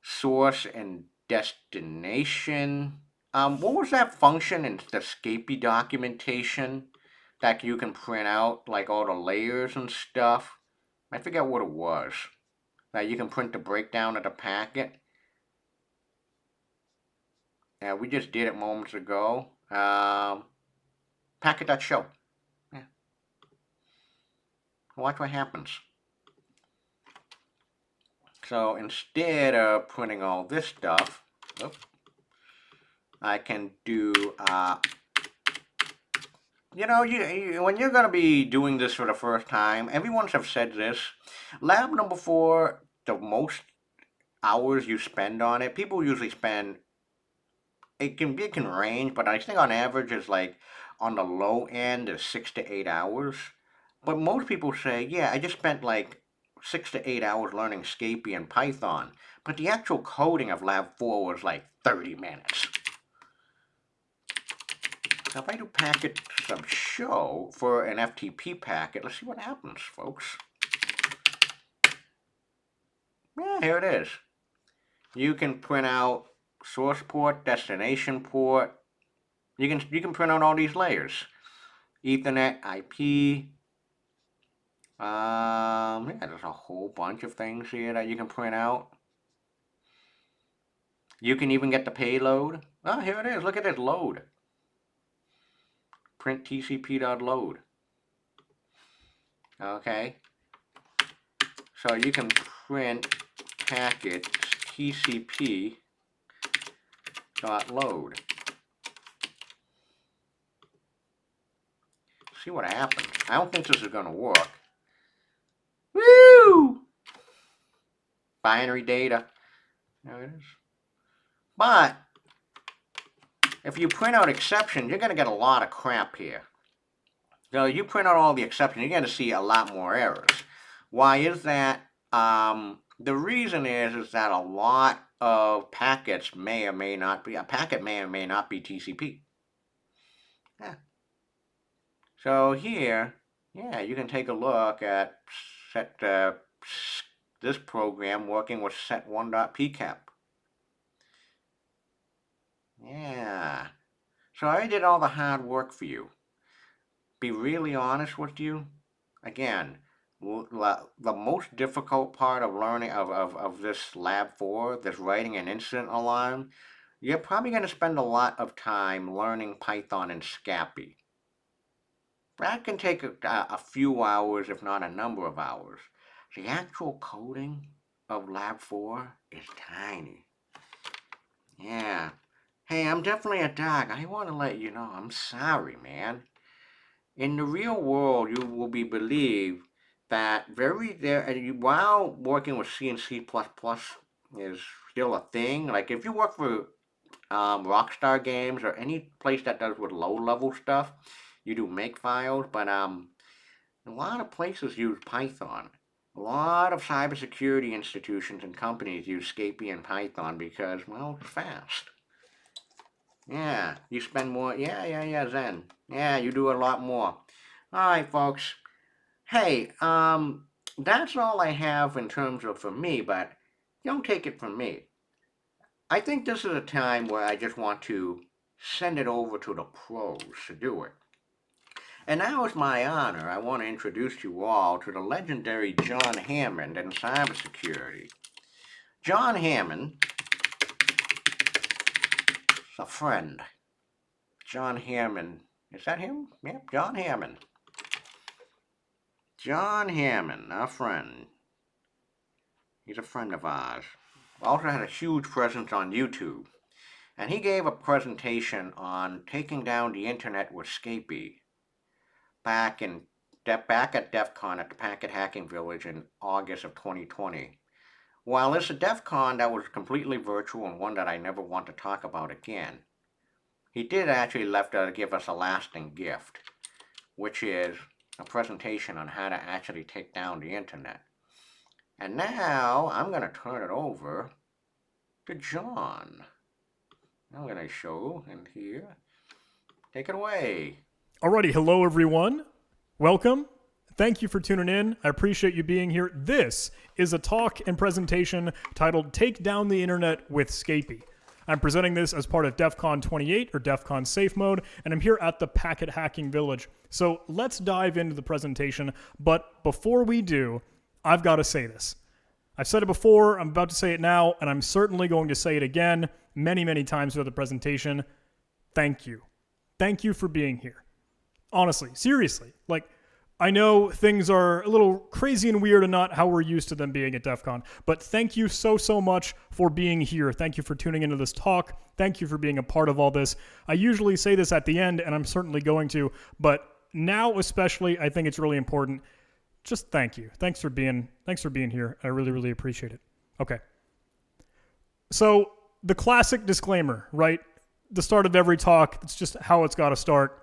source and destination. What was that function in the Scapy documentation that you can print out, like all the layers and stuff? I forget what it was. That you can print the breakdown of the packet. Yeah, we just did it moments ago. Packet.show. Yeah. Watch what happens. So instead of printing all this stuff, I can do, when you're going to be doing this for the first time, everyone have said this. Lab number 4, the most hours you spend on it, people usually spend, it can range, but I think on average is like on the low end is 6 to 8 hours. But most people say, yeah, I just spent like 6 to 8 hours learning Scapy and Python. But the actual coding of Lab 4 was like 30 minutes. Now if I do packet sub show for an FTP packet, let's see what happens, folks. Yeah, here it is. You can print out source port, destination port. You can print out all these layers. Ethernet, IP. Yeah, there's a whole bunch of things here that you can print out. You can even get the payload. Oh, here it is. Look at this load. Print TCP.load. Okay. So you can print packet TCP .load. See what happens. I don't think this is going to work. Woo! Binary data. There it is. But if you print out exceptions, you're going to get a lot of crap here. So you print out all the exceptions, you're going to see a lot more errors. Why is that? The reason is that a lot of packets may or may not be, a packet may or may not be TCP. Yeah. So here, yeah, you can take a look at this program working with set1.pcap. Yeah. So I did all the hard work for you. Be really honest with you. Again, the most difficult part of learning of this lab 4, this writing an incident alarm, you're probably going to spend a lot of time learning Python and Scapy. That can take a few hours, if not a number of hours. The actual coding of lab 4 is tiny. Yeah. Hey, I'm definitely a dog. I want to let you know I'm sorry, man. In the real world, you will be believed that while working with C and C++ is still a thing, like if you work for Rockstar Games or any place that does with low-level stuff, you do make files, but a lot of places use Python. A lot of cybersecurity institutions and companies use Scapy and Python because, well, it's fast. Yeah, you spend more, Zen. Yeah, you do a lot more. Alright, folks. Hey, that's all I have in terms of for me, but don't take it from me. I think this is a time where I just want to send it over to the pros to do it. And now it's my honor, I want to introduce you all to the legendary John Hammond in cybersecurity. John Hammond is a friend. John Hammond, is that him? Yep, John Hammond. John Hammond, a friend. He's a friend of ours. Also had a huge presence on YouTube. And he gave a presentation on taking down the internet with Scapy back at DEF CON at the Packet Hacking Village in August of 2020. While it's a DEF CON that was completely virtual and one that I never want to talk about again, he did actually give us a lasting gift, which is a presentation on how to actually take down the internet. And now I'm going to turn it over to John. I'm going to show in here. Take it away. Alrighty, hello everyone. Welcome. Thank you for tuning in. I appreciate you being here. This is a talk and presentation titled Take Down the Internet with Scapy. I'm presenting this as part of DEF CON 28 or DEF CON Safe Mode, and I'm here at the Packet Hacking Village. So let's dive into the presentation, but before we do, I've got to say this. I've said it before, I'm about to say it now, and I'm certainly going to say it again many, many times throughout the presentation. Thank you. Thank you for being here. Honestly, seriously, like, I know things are a little crazy and weird and not how we're used to them being at DEF CON, but thank you so much for being here. Thank you for tuning into this talk. Thank you for being a part of all this. I usually say this at the end, and I'm certainly going to, but now especially, I think it's really important. Just thank you. Thanks for being here. I really, really appreciate it. Okay. So the classic disclaimer, right? The start of every talk, it's just how it's got to start.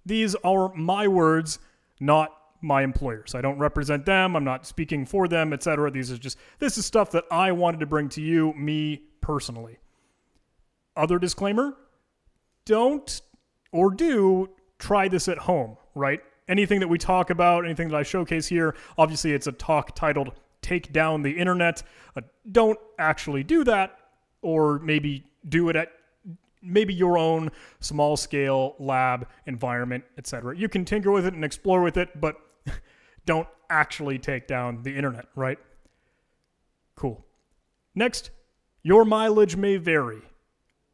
These are my words, not my employers. I don't represent them. I'm not speaking for them, etc. This is stuff that I wanted to bring to you, me personally. Other disclaimer, don't or do try this at home, right? Anything that we talk about, anything that I showcase here, obviously it's a talk titled Take Down the Internet. Don't actually do that, or maybe do it at maybe your own small scale lab environment, etc. You can tinker with it and explore with it, but don't actually take down the internet, right? Cool. Next, your mileage may vary.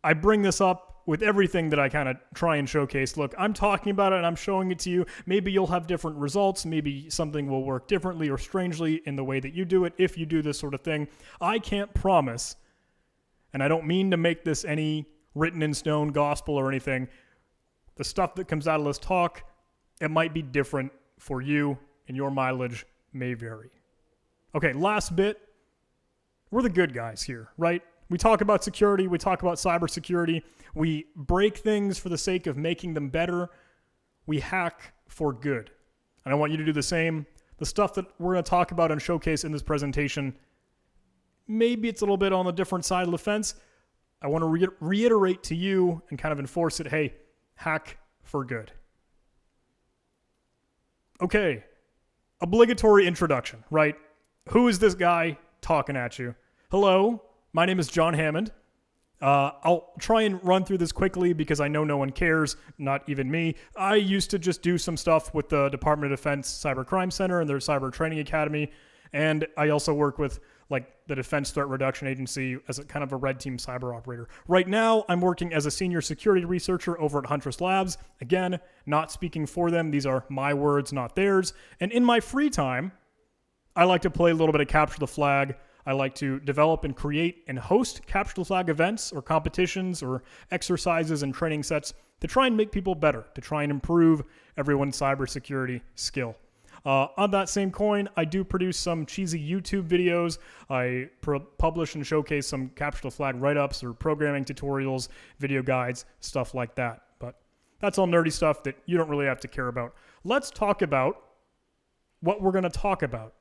I bring this up with everything that I kind of try and showcase, look, I'm talking about it and I'm showing it to you. Maybe you'll have different results. Maybe something will work differently or strangely in the way that you do it if you do this sort of thing. I can't promise, and I don't mean to make this any written in stone gospel or anything. The stuff that comes out of this talk, it might be different for you, and your mileage may vary. Okay, last bit. We're the good guys here, right? We talk about security. We talk about cybersecurity. We break things for the sake of making them better. We hack for good. And I want you to do the same. The stuff that we're going to talk about and showcase in this presentation, maybe it's a little bit on the different side of the fence. I want to reiterate to you and kind of enforce it, hey, hack for good. Okay, obligatory introduction, right? Who is this guy talking at you? Hello, my name is John Hammond. I'll try and run through this quickly because I know no one cares, not even me. I used to just do some stuff with the Department of Defense Cyber Crime Center and their Cyber Training Academy, and I also work with the Defense Threat Reduction Agency as a kind of a red team cyber operator. Right now, I'm working as a senior security researcher over at Huntress Labs. Again, not speaking for them. These are my words, not theirs. And in my free time, I like to play a little bit of Capture the Flag. I like to develop and create and host Capture the Flag events or competitions or exercises and training sets to try and make people better, to try and improve everyone's cybersecurity skill. On that same coin, I do produce some cheesy YouTube videos. I publish and showcase some Capture the Flag write-ups or programming tutorials, video guides, stuff like that. But that's all nerdy stuff that you don't really have to care about. Let's talk about what we're going to talk about.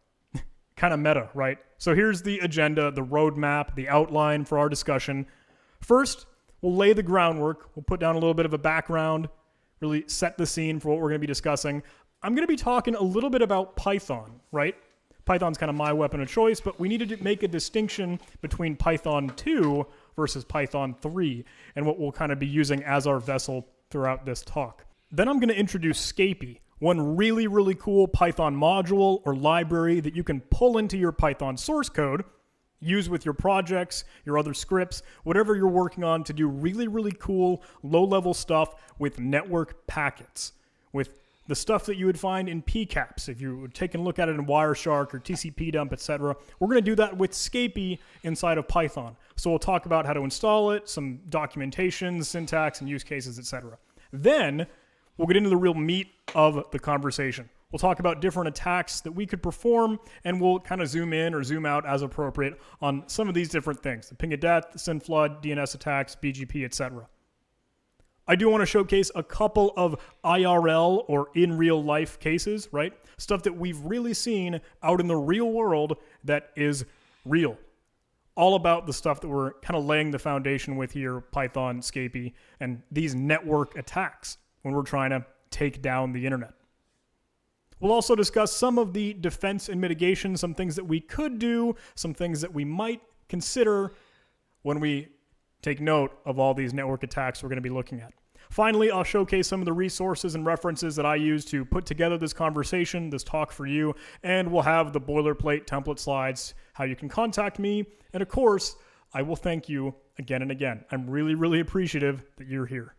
Kind of meta, right? So here's the agenda, the roadmap, the outline for our discussion. First, we'll lay the groundwork. We'll put down a little bit of a background, really set the scene for what we're going to be discussing. I'm going to be talking a little bit about Python, right? Python's kind of my weapon of choice, but we need to make a distinction between Python 2 versus Python 3 and what we'll kind of be using as our vessel throughout this talk. Then I'm going to introduce Scapy, one really, really cool Python module or library that you can pull into your Python source code, use with your projects, your other scripts, whatever you're working on to do really, really cool low-level stuff with network packets, with the stuff that you would find in PCAPs if you were taking a look at it in Wireshark or TCP dump, etc. We're going to do that with Scapy inside of Python. So we'll talk about how to install it, some documentation, syntax, and use cases, etc. Then we'll get into the real meat of the conversation. We'll talk about different attacks that we could perform, and we'll kind of zoom in or zoom out as appropriate on some of these different things. The ping of death, the SYN flood, DNS attacks, BGP, etc. I do want to showcase a couple of IRL or in real life cases, right? Stuff that we've really seen out in the real world that is real. All about the stuff that we're kind of laying the foundation with here, Python, Scapy, and these network attacks when we're trying to take down the internet. We'll also discuss some of the defense and mitigation, some things that we could do, some things that we might consider when we take note of all these network attacks we're going to be looking at. Finally, I'll showcase some of the resources and references that I use to put together this conversation, this talk for you, and we'll have the boilerplate template slides, how you can contact me, and of course, I will thank you again and again. I'm really, really appreciative that you're here.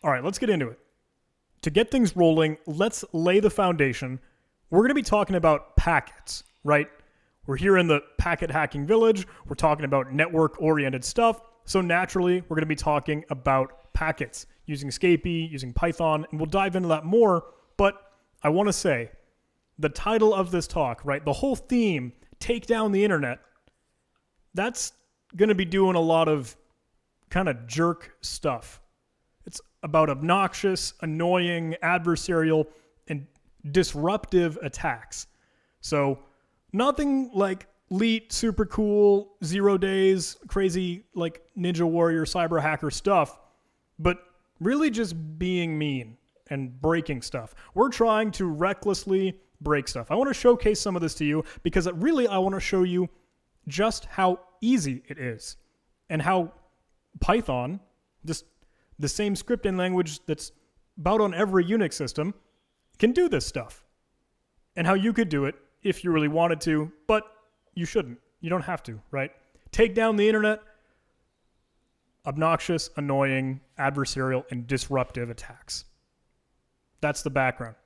All right, let's get into it. To get things rolling, let's lay the foundation. We're going to be talking about packets, right? We're here in the packet hacking village. We're talking about network-oriented stuff. So naturally, we're going to be talking about packets using Scapy, using Python, and we'll dive into that more. But I want to say the title of this talk, right? The whole theme, take down the internet, that's going to be doing a lot of kind of jerk stuff. It's about obnoxious, annoying, adversarial, and disruptive attacks. So nothing like elite, super cool, 0 days, crazy like Ninja Warrior cyber hacker stuff, but really just being mean and breaking stuff. We're trying to recklessly break stuff. I want to showcase some of this to you because really I want to show you just how easy it is and how Python, just the same scripting language that's about on every Unix system, can do this stuff. And how you could do it if you really wanted to, but you shouldn't. You don't have to, right? Take down the internet. obnoxious, annoying, adversarial, and disruptive attacks. That's the background.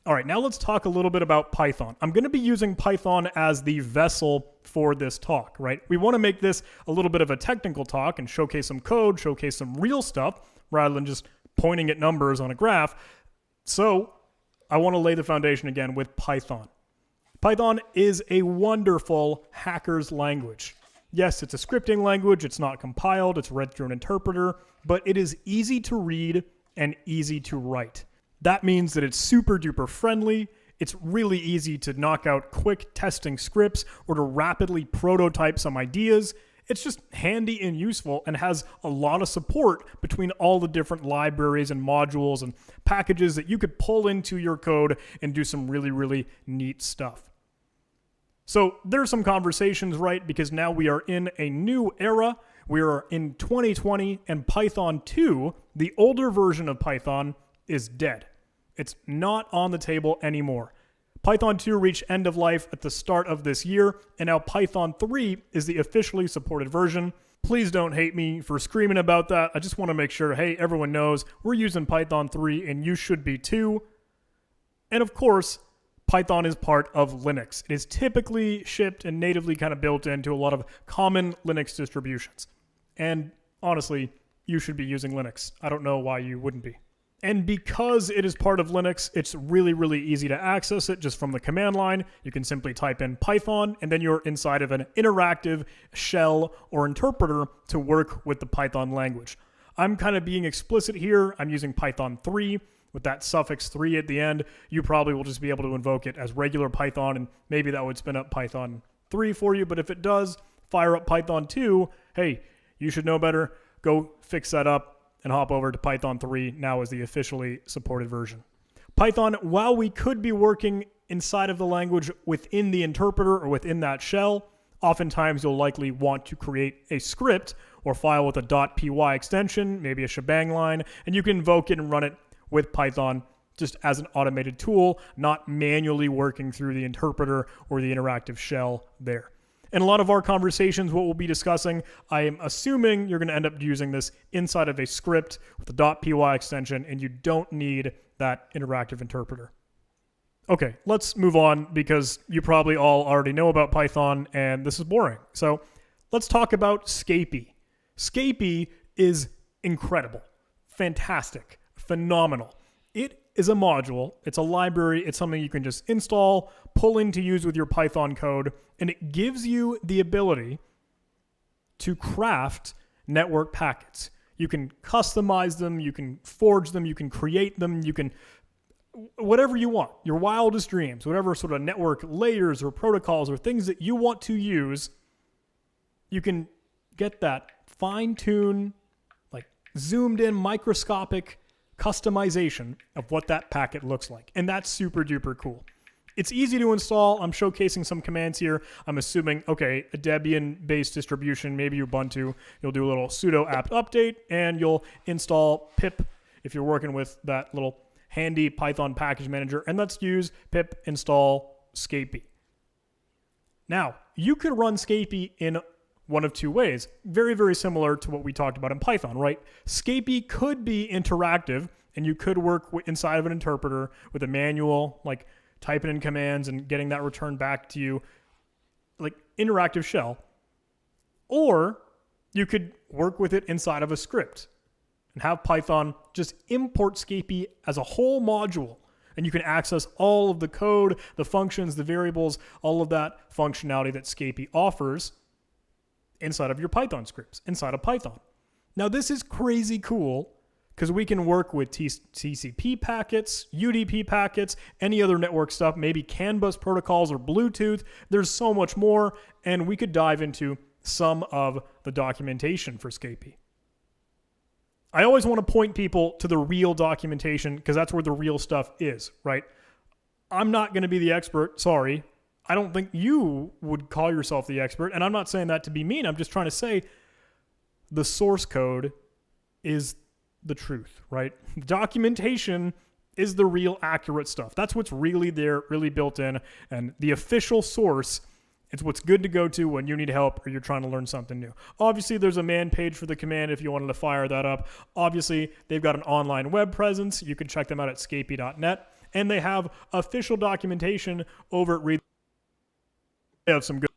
All right, now let's talk a little bit about Python. I'm going to be using Python as the vessel for this talk, right? We want to make this a little bit of a technical talk and showcase some code, showcase some real stuff, rather than just pointing at numbers on a graph. So I want to lay the foundation again with Python. Python is a wonderful hacker's language. Yes, it's a scripting language. It's not compiled. It's read through an interpreter, but it is easy to read and easy to write. That means that it's super duper friendly. It's really easy to knock out quick testing scripts or to rapidly prototype some ideas. It's just handy and useful and has a lot of support between all the different libraries and modules and packages that you could pull into your code and do some really, really neat stuff. So there's some conversations, right? Because now we are in a new era. We are in 2020 and Python 2, the older version of Python, is dead. It's not on the table anymore. Python 2 reached end of life at the start of this year, and now Python 3 is the officially supported version. Please don't hate me for screaming about that. I just want to make sure, hey, everyone knows we're using Python 3 and you should be too. And of course, Python is part of Linux. It is typically shipped and natively kind of built into a lot of common Linux distributions. And honestly, you should be using Linux. I don't know why you wouldn't be. And because it is part of Linux, it's really, really easy to access it just from the command line. You can simply type in Python, and then you're inside of an interactive shell or interpreter to work with the Python language. I'm kind of being explicit here. I'm using Python 3 with that suffix 3 at the end. You probably will just be able to invoke it as regular Python, and maybe that would spin up Python 3 for you. But if it does, fire up Python 2. Hey, you should know better. Go fix that up and hop over to Python 3 now as the officially supported version. Python, while we could be working inside of the language within the interpreter or within that shell, oftentimes you'll likely want to create a script or file with a .py extension, maybe a shebang line, and you can invoke it and run it with Python just as an automated tool, not manually working through the interpreter or the interactive shell there. In a lot of our conversations, what we'll be discussing, I am assuming you're going to end up using this inside of a script with a .py extension, and you don't need that interactive interpreter. Okay, let's move on because you probably all already know about Python, and this is boring. So let's talk about Scapy. Scapy is incredible, fantastic, phenomenal. It is a module, it's a library, it's something you can just install, pull in to use with your Python code, and it gives you the ability to craft network packets. You can customize them, you can forge them, you can create them, you can whatever you want, your wildest dreams, whatever sort of network layers or protocols or things that you want to use, you can get that fine-tuned, like zoomed in microscopic customization of what that packet looks like. And that's super duper cool. It's easy to install. I'm showcasing some commands here. I'm assuming, okay, a Debian-based distribution, maybe Ubuntu, you'll do a little sudo apt update, and you'll install pip if you're working with that little handy Python package manager, and let's use pip install Scapy. Now, you could run Scapy in one of two ways, very, very similar to what we talked about in Python, right? Scapy could be interactive, and you could work inside of an interpreter with a manual, like typing in commands and getting that returned back to you, like interactive shell. Or you could work with it inside of a script and have Python just import Scapy as a whole module. And you can access all of the code, the functions, the variables, all of that functionality that Scapy offers inside of your Python scripts, inside of Python. Now, this is crazy cool because we can work with TCP packets, UDP packets, any other network stuff, maybe CAN bus protocols or Bluetooth. There's so much more, and we could dive into some of the documentation for Scapy. I always want to point people to the real documentation because that's where the real stuff is, right? I'm not going to be the expert, sorry. I don't think you would call yourself the expert, and I'm not saying that to be mean. I'm just trying to say the source code is the truth, right? The documentation is the real accurate stuff. That's what's really there, really built in, and the official source It's what's good to go to when you need help or you're trying to learn something new. Obviously, there's a man page for the command if you wanted to fire that up. Obviously, they've got an online web presence. You can check them out at scapy.net. And they have official documentation over at Read. They have some good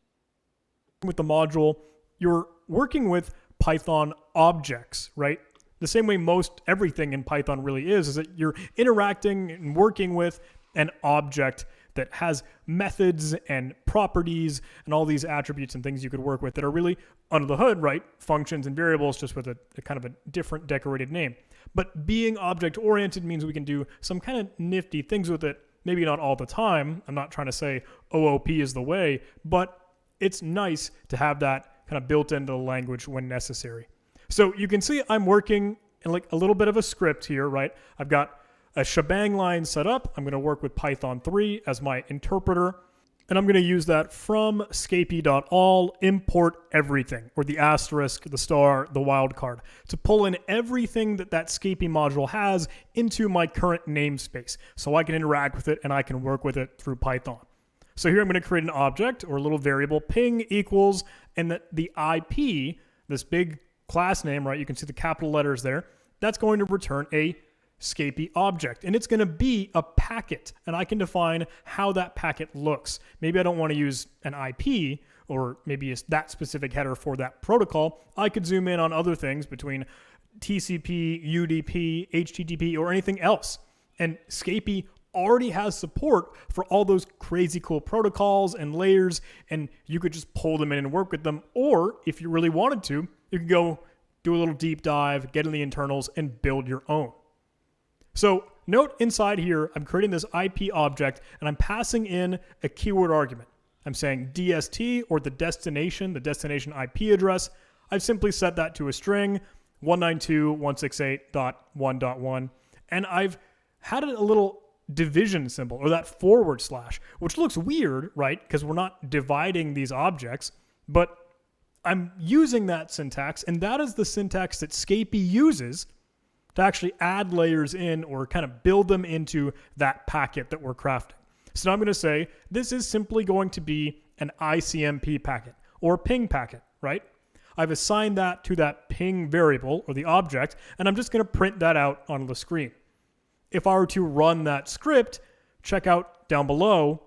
with the module. You're working with Python objects, right? The same way most everything in Python really is that you're interacting and working with an object that has methods and properties and all these attributes and things you could work with that are really under the hood, right? Functions and variables, just with a kind of a different decorated name. But being object-oriented means we can do some kind of nifty things with it. Maybe not all the time. I'm not trying to say OOP is the way, but it's nice to have that kind of built into the language when necessary. So you can see I'm working in like a little bit of a script here, right? I've got a shebang line set up. I'm going to work with Python 3 as my interpreter. And I'm going to use that from scapy.all import everything, or the asterisk, the star, the wildcard, to pull in everything that Scapy module has into my current namespace so I can interact with it and I can work with it through Python. So here I'm going to create an object or a little variable, ping equals, and the IP, this big class name, right? You can see the capital letters there. That's going to return a Scapy object, and it's going to be a packet, and I can define how that packet looks. Maybe I don't want to use an IP, or maybe it's that specific header for that protocol. I could zoom in on other things between TCP, UDP, HTTP, or anything else. And Scapy already has support for all those crazy cool protocols and layers, and you could just pull them in and work with them. Or if you really wanted to, you could go do a little deep dive, get in the internals, and build your own. So note inside here, I'm creating this IP object and I'm passing in a keyword argument. I'm saying DST, or the destination IP address. I've simply set that to a string 192.168.1.1. And I've had it a little division symbol, or that forward slash, which looks weird, right? Because we're not dividing these objects, but I'm using that syntax, and that is the syntax that Scapy uses to actually add layers in or kind of build them into that packet that we're crafting. So now I'm going to say this is simply going to be an ICMP packet or ping packet, right? I've assigned that to that ping variable or the object, and I'm just going to print that out on the screen. If I were to run that script, check out down below.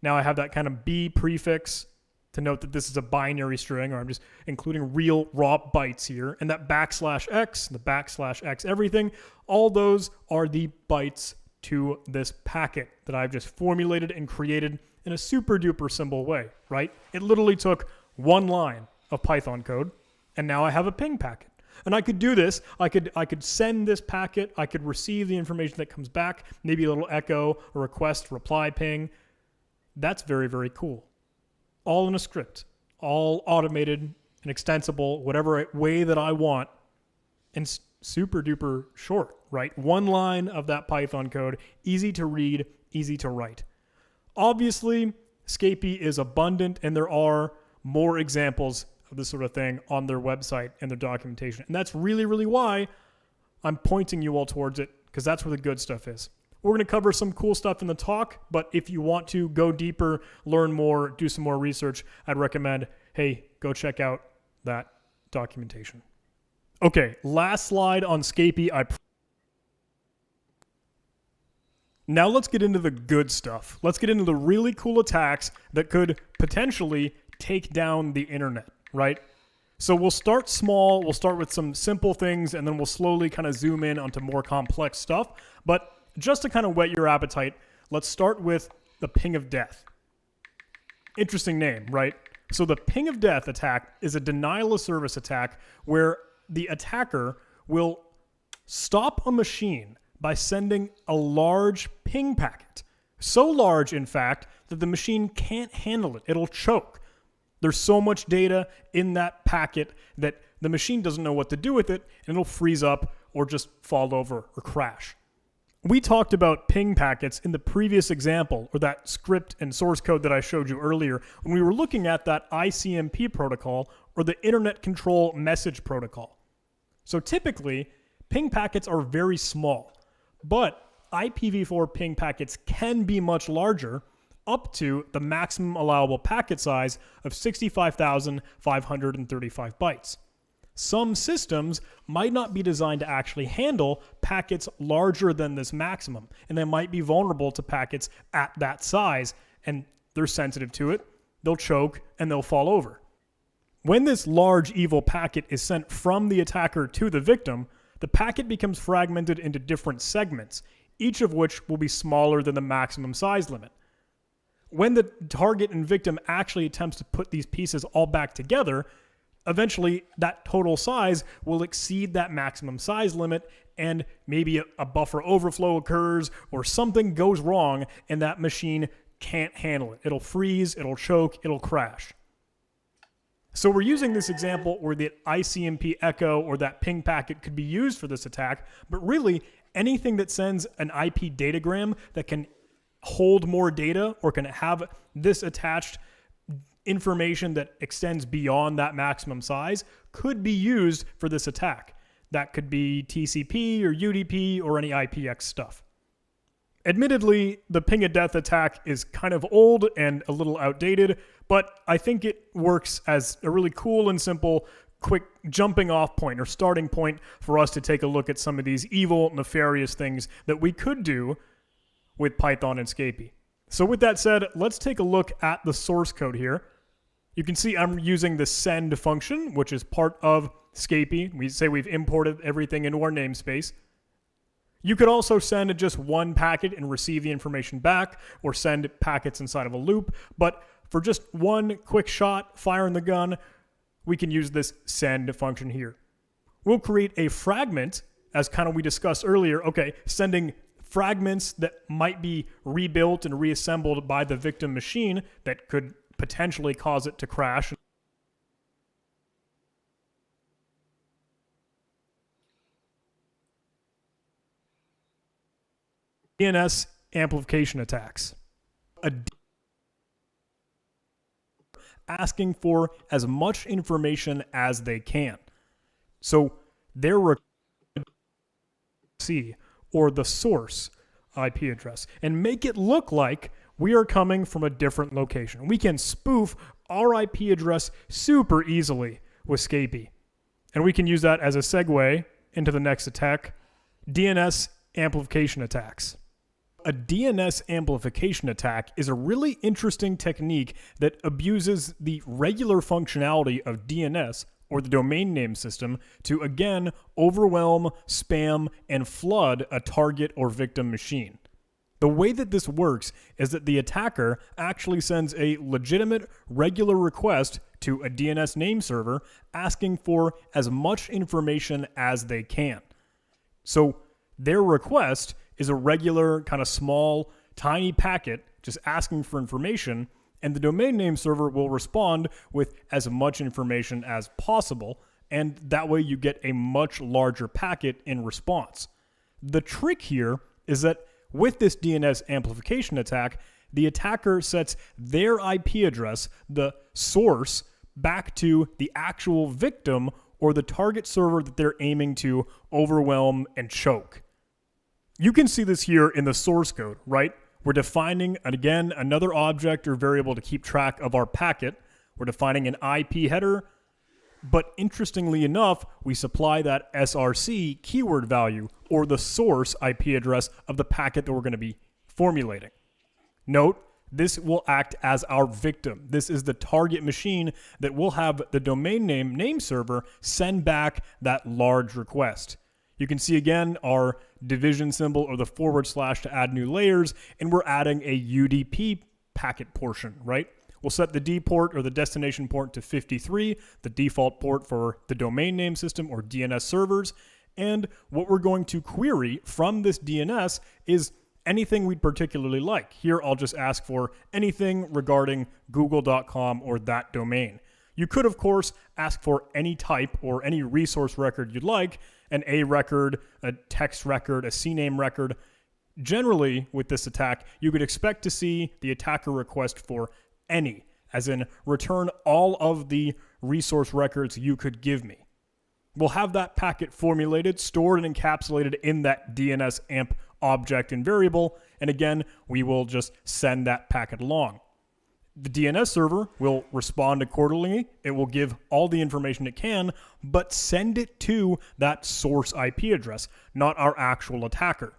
Now I have that kind of B prefix to note that this is a binary string, or I'm just including real raw bytes here. And that \x, the \x everything, all those are the bytes to this packet that I've just formulated and created in a super duper simple way, right? It literally took one line of Python code, and now I have a ping packet. And I could do this. I could send this packet. I could receive the information that comes back, maybe a little echo, a request, reply ping. That's very, very cool. All in a script, all automated and extensible, whatever way that I want, and super duper short, right? One line of that Python code, easy to read, easy to write. Obviously, Scapy is abundant, and there are more examples of this sort of thing on their website and their documentation. And that's really, really why I'm pointing you all towards it, because that's where the good stuff is. We're going to cover some cool stuff in the talk, but if you want to go deeper, learn more, do some more research, I'd recommend, hey, go check out that documentation. Okay, last slide on Scapy. Now let's get into the good stuff. Let's get into the really cool attacks that could potentially take down the internet, right? So we'll start small, we'll start with some simple things, and then we'll slowly kind of zoom in onto more complex stuff. But just to kind of whet your appetite, let's start with the ping of death. Interesting name, right? So the ping of death attack is a denial of service attack where the attacker will stop a machine by sending a large ping packet. So large, in fact, that the machine can't handle it. It'll choke. There's so much data in that packet that the machine doesn't know what to do with it, and it'll freeze up or just fall over or crash. We talked about ping packets in the previous example, or that script and source code that I showed you earlier, when we were looking at that ICMP protocol, or the Internet Control Message Protocol. So typically, ping packets are very small, but IPv4 ping packets can be much larger, up to the maximum allowable packet size of 65,535 bytes. Some systems might not be designed to actually handle packets larger than this maximum, and they might be vulnerable to packets at that size, and they're sensitive to it, they'll choke, and they'll fall over. When this large evil packet is sent from the attacker to the victim, the packet becomes fragmented into different segments, each of which will be smaller than the maximum size limit. When the target and victim actually attempts to put these pieces all back together, eventually that total size will exceed that maximum size limit, and maybe a buffer overflow occurs or something goes wrong and that machine can't handle it. It'll freeze, it'll choke, it'll crash. So we're using this example where the ICMP echo or that ping packet could be used for this attack, but really anything that sends an IP datagram that can hold more data or can have this attached information that extends beyond that maximum size could be used for this attack. That could be TCP or UDP or any IPX stuff. Admittedly, the ping of death attack is kind of old and a little outdated, but I think it works as a really cool and simple, quick jumping off point or starting point for us to take a look at some of these evil, nefarious things that we could do with Python and Scapy. So with that said, let's take a look at the source code here. You can see I'm using the send function, which is part of Scapy. We say we've imported everything into our namespace. You could also send just one packet and receive the information back, or send packets inside of a loop. But for just one quick shot, firing the gun, we can use this send function here. We'll create a fragment, as kind of we discussed earlier. Okay, sending fragments that might be rebuilt and reassembled by the victim machine that could potentially cause it to crash. DNS amplification attacks. Asking for as much information as they can. So their or the source IP address, and make it look like we are coming from a different location. We can spoof our IP address super easily with Scapy. And we can use that as a segue into the next attack, DNS amplification attacks. A DNS amplification attack is a really interesting technique that abuses the regular functionality of DNS, or the domain name system, to again overwhelm, spam, and flood a target or victim machine. The way that this works is that the attacker actually sends a legitimate regular request to a DNS name server asking for as much information as they can. So their request is a regular kind of small, tiny packet just asking for information, and the domain name server will respond with as much information as possible, and that way you get a much larger packet in response. The trick here is that with this DNS amplification attack, the attacker sets their IP address, the source, back to the actual victim or the target server that they're aiming to overwhelm and choke. You can see this here in the source code, right? We're defining, again, another object or variable to keep track of our packet. We're defining an IP header, but interestingly enough, we supply that src keyword value, or the source IP address of the packet that we're going to be formulating. Note, this will act as our victim. This is the target machine that will have the domain name server send back that large request. You can see again our division symbol or the / to add new layers, and we're adding a UDP packet portion, right? We'll set the D port or the destination port to 53, the default port for the domain name system or DNS servers. And what we're going to query from this DNS is anything we'd particularly like. Here, I'll just ask for anything regarding google.com or that domain. You could, of course, ask for any type or any resource record you'd like, an A record, a text record, a CNAME record. Generally, with this attack, you could expect to see the attacker request for any, as in return all of the resource records you could give me. We'll have that packet formulated, stored, and encapsulated in that DNS amp object and variable. And again, we will just send that packet along. The DNS server will respond accordingly. It will give all the information it can, but send it to that source IP address, not our actual attacker.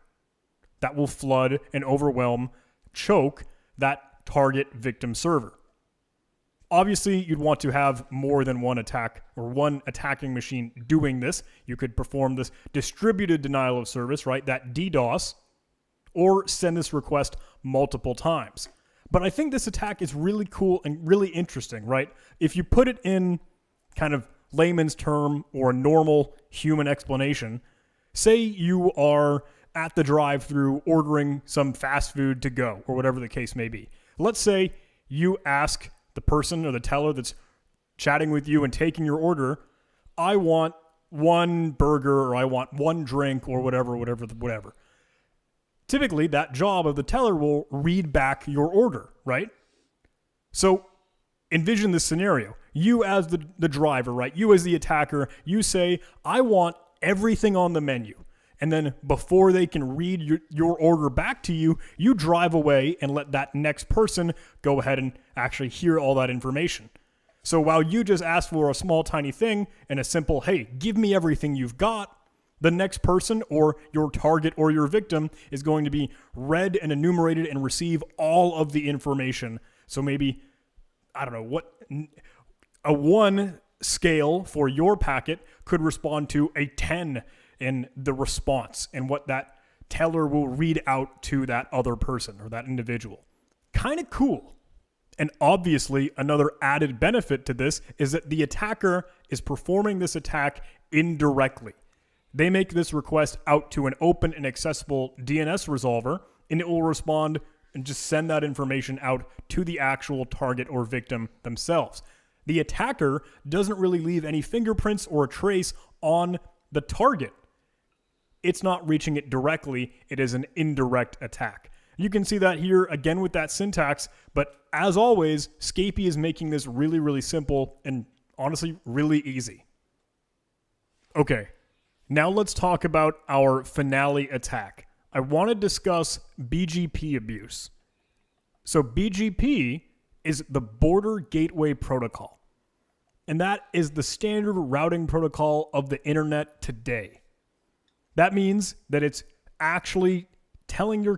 That will flood and overwhelm, choke that target victim server. Obviously, you'd want to have more than one attack or one attacking machine doing this. You could perform this distributed denial of service, right? That DDoS, or send this request multiple times. But I think this attack is really cool and really interesting, right? If you put it in kind of layman's term or a normal human explanation, say you are at the drive-thru ordering some fast food to go or whatever the case may be. Let's say you ask the person or the teller that's chatting with you and taking your order, I want one burger or I want one drink or whatever. Typically, that job of the teller will read back your order, right? So envision this scenario. You as the driver, right? You as the attacker, you say, I want everything on the menu. And then before they can read your order back to you, you drive away and let that next person go ahead and actually hear all that information. So while you just asked for a small tiny thing and a simple, hey, give me everything you've got, the next person or your target or your victim is going to be read and enumerated and receive all of the information. So maybe, I don't know, what a 1 scale for your packet could respond to a 10 in the response and what that teller will read out to that other person or that individual. Kind of cool. And obviously, another added benefit to this is that the attacker is performing this attack indirectly. They make this request out to an open and accessible DNS resolver, and it will respond and just send that information out to the actual target or victim themselves. The attacker doesn't really leave any fingerprints or a trace on the target. It's not reaching it directly. It is an indirect attack. You can see that here again with that syntax, but as always, Scapy is making this really, really simple and honestly really easy. Okay. Now let's talk about our finale attack. I want to discuss BGP abuse. So BGP is the Border Gateway Protocol, and that is the standard routing protocol of the internet today. That means that it's actually telling your